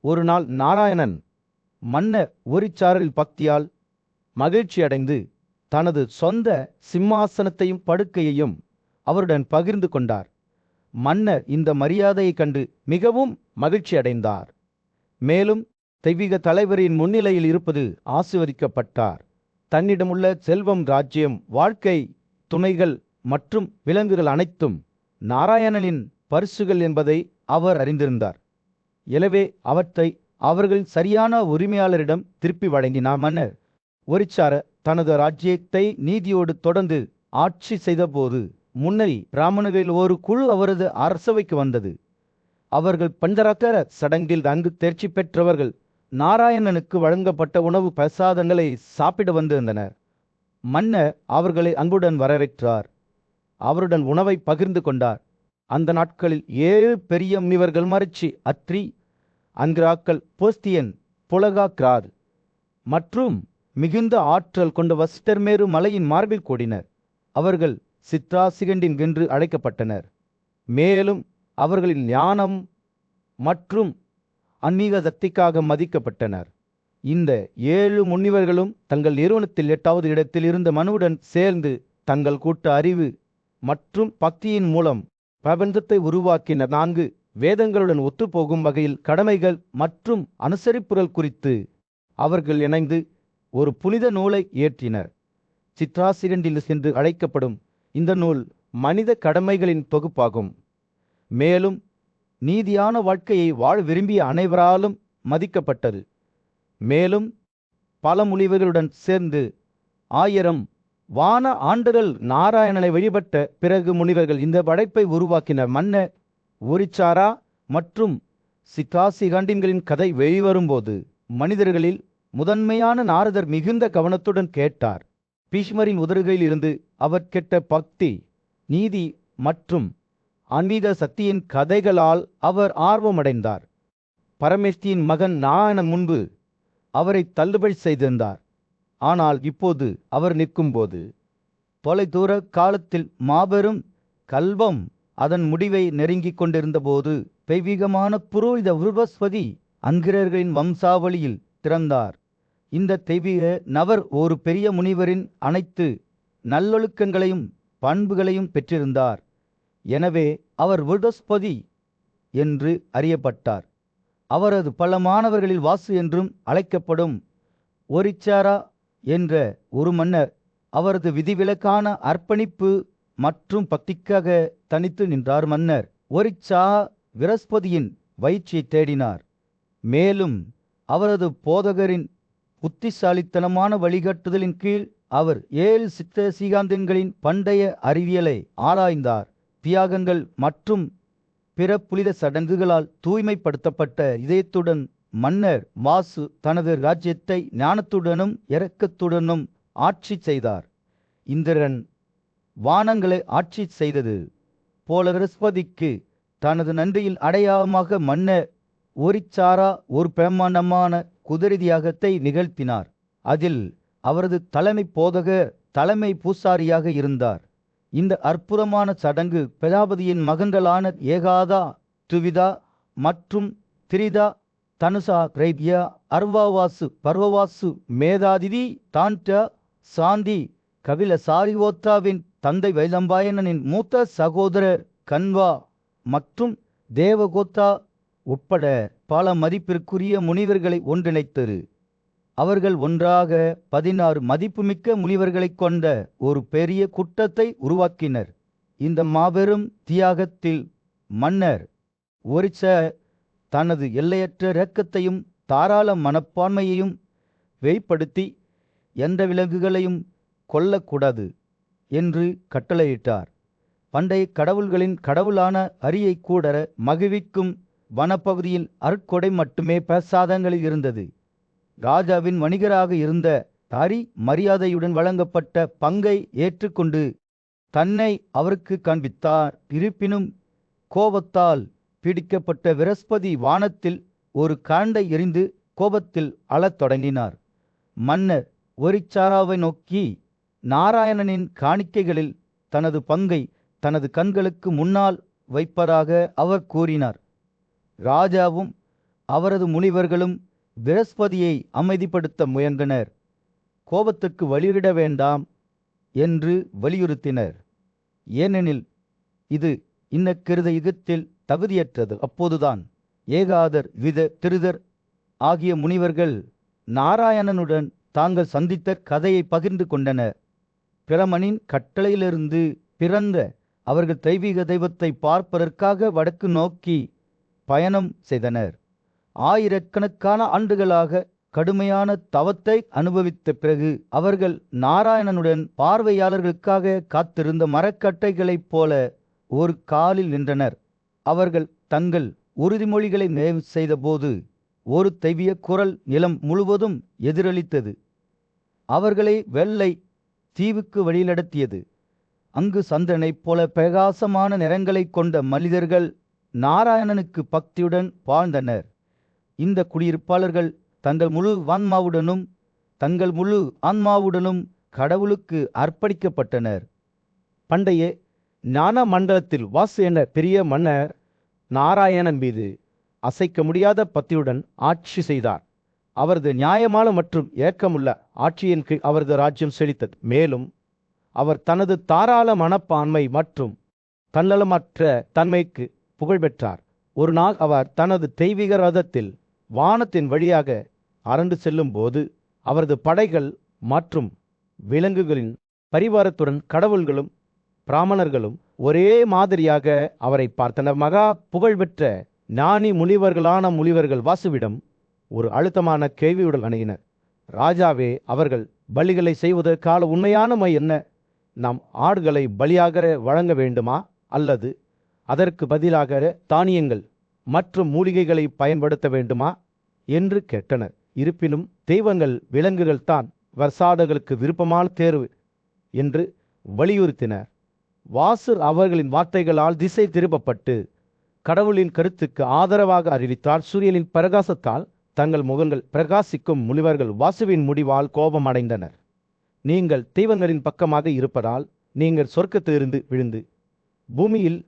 ஒரு நாள் நாராயணன் மன்னர் ஒரிச்சாரில் பக்தியால் மகிழ்ச்சி அடைந்து தனது சொந்த சிம்மாசனத்தையும் படுக்கையையும் அவருடன் பகிர்ந்து கொண்டார். மன்னர் இந்த மரியாதையை கண்டு மிகவும் மகிழ்ச்சி அடைந்தார். மேலும் தெய்வீக தலைவரின் முன்னிலையில் இருப்பது ஆசீர்வதிக்கப்பட்டார். தன்னிடமுள்ள செல்வம், ராஜ்யம், வாழ்க்கை துணைகள் மற்றும் விலங்குகள் அனைத்தும் நாராயணனின் பரிசுகள் என்பதை அவர் அறிந்திருந்தார். எனவே அவற்றை அவர்கள் சரியான உரிமையாளரிடம் திருப்பி வழங்கினார். மன்னர் ஒரிச்சார தனது ராஜ்யத்தை நீதியோடு தொடர்ந்து ஆட்சி செய்தபோது முன்னணி பிராமணர்களில் ஒரு குழு அவரது அரசவைக்கு வந்தது. அவர்கள் பஞ்சராத்திர சடங்கில் நன்கு தேர்ச்சி பெற்றவர்கள். நாராயணனுக்கு வழங்கப்பட்ட உணவு பிரசாதங்களை சாப்பிட வந்திருந்தனர். மன்னர் அவர்களை அன்புடன் வரவேற்றார். அவருடன் உணவை பகிர்ந்து கொண்டார். அந்த நாட்களில் 7 பெரிய முனிவர்கள் மரிச்சி, அத்ரி, அன்கிராக்கள், போஸ்தியன், புலகாக்ரார் மற்றும் மிகுந்த ஆற்றல் கொண்ட வசிஷ்டர்மேரு மலையின் மார்பில் கூடினர். அவர்கள் சித்ராசிகண்டின் என்று அழைக்கப்பட்டனர். மேலும் அவர்களின் ஞானம் மற்றும் ஆன்மீக சக்திக்காக மதிக்கப்பட்டனர். இந்த 7 முனிவர்களும் தங்கள் நிறுவனத்தில் 8வது இடத்தில் இருந்த மனுவுடன் சேர்ந்து தங்கள் கூட்ட அறிவு மற்றும் பக்தியின் மூலம் பிரபஞ்சத்தை உருவாக்கின. 4 வேதங்களுடன் ஒத்துப்போகும் வகையில் கடமைகள் மற்றும் அனுசரிப்புகள் குறித்து அவர்கள் இணைந்து ஒரு புனித நூலை இயற்றினர். சித்ராசிகண்டில் என்று அழைக்கப்படும் இந்த நூல் மனித கடமைகளின் தொகுப்பாகும். மேலும் நீதியான வாழ்க்கையை வாழ விரும்பிய அனைவராலும் மதிக்கப்பட்டது. மேலும் பல முனிவர்களுடன் சேர்ந்து 1000 வான ஆண்டுகள் நாராயணனை வழிபட்ட பிறகு முனிவர்கள் இந்த படைப்பை உருவாக்கினர். மன்னர் ஒரிச்சாரா மற்றும் சித்ராசிகண்டின்களின் கதை வெளிவரும்போது மனிதர்களில் முதன்மையான நாரதர் மிகுந்த கவனத்துடன் கேட்டார். பீஷ்மரின் உதடுகளில் இருந்து அவர் கெட்ட பக்தி, நீதி மற்றும் ஆன்மீக சக்தியின் கதைகளால் அவர் ஆர்வமடைந்தார். பரமேஸ்தியின் மகன் நாராயணன் முன்பு அவரை தள்ளுபடி செய்திருந்தார். ஆனால் இப்போது அவர் நிற்கும்போது தொலைதூர காலத்தில் மாபெரும் கல்வம் அதன் முடிவை நெருங்கிக் கொண்டிருந்தபோது தெய்வீகமான புரோகித உருவஸ்வதி அங்கிரர்களின் வம்சாவளியில் திறந்தார். இந்த தெய்வீக நபர் ஒரு பெரிய முனிவரின் அனைத்து நல்லொழுக்கங்களையும் பண்புகளையும் பெற்றிருந்தார். எனவே அவர் விருடஸ்பதி என்று அறியப்பட்டார். அவரது பல மாணவர்களில் வாசு என்றும் அழைக்கப்படும் ஒரிச்சாரா என்ற ஒரு மன்னர் அவரது விதிவிலக்கான அர்ப்பணிப்பு மற்றும் பக்திக்காக தனித்து நின்றார். மன்னர் ஒரிச்சா விரஸ்பதியின் வயிற்சியை தேடினார். மேலும் அவரது போதகரின் புத்திசாலித்தனமான வழிகாட்டுதலின் கீழ் அவர் 7 சித்த சீகாந்தங்களின் பண்டைய அறிவியலை ஆராய்ந்தார். தியாகங்கள் மற்றும் பிற புனித சடங்குகளால் தூய்மைப்படுத்தப்பட்ட இதயத்துடன் மன்னர் வாசு தனது ராஜ்யத்தை ஞானத்துடனும் இரக்கத்துடனும் ஆட்சி செய்தார். இந்திரன் வானங்களை ஆட்சி செய்தது போல விரஸ்பதிக்கு தனது நன்றியில் அடையாளமாக மன்னர் ஒரிச்சாரா ஒரு பிரமாண்டமான குதிரை தியாகத்தை நிகழ்த்தினார். அதில் அவரது தலைமை போதகர் தலைமை பூசாரியாக இருந்தார். இந்த அற்புதமான சடங்கு பிரஜாபதியின் மகன்களான ஏகாதா, துவிதா மற்றும் திரிதா, தனுசா, கிரைபியா, அர்வாவாசு, பர்வவாசு, மேதாதிதி, தாண்டா, சாந்தி, கபில சாரிவோத்தாவின் தந்தை வைலம்பாயனனின் மூத்த சகோதரர் கன்வா மற்றும் தேவகோத்தா உட்பட பல மதிப்பிற்குரிய முனிவர்களை ஒன்றிணைத்தது. அவர்கள் ஒன்றாக 16 மதிப்புமிக்க முனிவர்களைக் கொண்ட ஒரு பெரிய கூட்டத்தை உருவாக்கினர். இந்த மாபெரும் தியாகத்தில் மன்னர் ஒரிச்ச தனது எல்லையற்ற இரக்கத்தையும் தாராள மனப்பான்மையையும் வெளிப்படுத்தி எந்த விலங்குகளையும் கொல்லக்கூடாது என்று கட்டளையிட்டார். பண்டைய கடவுள்களின் கடவுளான அரியை கூட மகிழ்விக்கும் வனப்பகுதியில் அருட்கொடை மட்டுமே பிரசாதங்களில் இருந்தது. ராஜாவின் வணிகராக இருந்த தாரி மரியாதையுடன் வழங்கப்பட்ட பங்கை ஏற்றுக்கொண்டு தன்னை அவருக்கு காண்பித்தார். இருப்பினும் கோபத்தால் பிடிக்கப்பட்ட விரஸ்பதி வானத்தில் ஒரு காண்டை எறிந்து கோபத்தில் அழத் தொடங்கினார். மன்னர் ஒரிச்சாராவை நோக்கி நாராயணனின் காணிக்கைகளில் தனது பங்கை தனது கண்களுக்கு முன்னால் வைப்பதாக அவர் கூறினார். ராஜாவும் அவரது முனிவர்களும் விரஸ்பதியை அமைதிப்படுத்த முயன்றனர். கோபத்துக்கு வழிவிட வேண்டாம் என்று வலியுறுத்தினர். ஏனெனில் இது இன்னக்கிருத யுகத்தில் தகுதியற்றது. அப்போதுதான் ஏகாதர், திருதர் ஆகிய முனிவர்கள் நாராயணனுடன் தாங்கள் சந்தித்த கதையை பகிர்ந்து கொண்டனர். பிரமனின் கட்டளையிலிருந்து பிறந்த அவர்கள் தெய்வீக தெய்வத்தை பார்ப்பதற்காக வடக்கு நோக்கி பயணம் செய்தனர். ஆயிரக்கணக்கான ஆண்டுகளாக கடுமையான தவத்தை அனுபவித்த பிறகு அவர்கள் நாராயணனுடன் பார்வையாளர்களுக்காக காத்திருந்த மரக்கட்டைகளைப் போல ஒரு காலில் நின்றனர். அவர்கள் தங்கள் உறுதிமொழிகளை நிறைவு செய்தபோது ஒரு தெய்வீக குரல் நிலம் முழுவதும் எதிரொலித்தது. அவர்களை வெள்ளை தீவுக்கு வழிநடத்தியது. அங்கு சந்திரனைப் போல பிரகாசமான நிறங்களைக் கொண்ட மனிதர்கள் நாராயணனுக்கு பக்தியுடன் வாழ்ந்தனர். இந்த குடியிருப்பாளர்கள் தங்கள் முழு ஆன்மாவுடனும் கடவுளுக்கு அர்ப்பணிக்கப்பட்டனர். பண்டைய ஞான மண்டலத்தில் வாசு என்ற பெரிய மன்னர் நாராயணன் மீது அசைக்க முடியாத பக்தியுடன் ஆட்சி செய்தார். அவரது நியாயமான மற்றும் ஏக்கமுள்ள ஆட்சியின் கீழ் அவரது ராஜ்யம் செழித்தது. மேலும் அவர் தனது தாராள மனப்பான்மை மற்றும் தன்னலமற்ற தன்மைக்கு புகழ் பெற்றார். ஒரு நாள் அவர் தனது தெய்வீக ரதத்தில் வானத்தின் வழியாக அரண்டு செல்லும் போது அவரது படைகள் மற்றும் விலங்குகளின் பரிவாரத்துடன் கடவுள்களும் பிராமணர்களும் ஒரே மாதிரியாக அவரை பார்த்தனர். மகா புகழ்பெற்ற ஞானி முனிவர்கள் வாசுவிடம் ஒரு அழுத்தமான கேள்வியுடன் அணுகினர். ராஜாவே, அவர்கள் பலிகளை செய்வதற்கான உண்மையான மை என்ன? நாம் ஆடுகளை பலியாக வழங்க வேண்டுமா அல்லது அதற்கு பதிலாக தானியங்கள் மற்றும் மூலிகைகளை பயன்படுத்த வேண்டுமா என்று கேட்டனர். இருப்பினும் தெய்வங்கள் விலங்குகள் தான் வர்சாடர்களுக்கு விருப்பமான தேர்வு என்று வலியுறுத்தினர். வாசு அவர்களின் வார்த்தைகளால் திசை திருப்பப்பட்டு கடவுளின் கருத்துக்கு ஆதரவாக அறிவித்தார். சூரியனின் பிரகாசத்தால் தங்கள் முகங்கள் பிரகாசிக்கும் முனிவர்கள் வாசுவின் முடிவால் கோபம் அடைந்தனர். நீங்கள் தெய்வங்களின் பக்கமாக இருப்பதால் நீங்கள் சொர்க்கத்திலிருந்து விழுந்து பூமியில்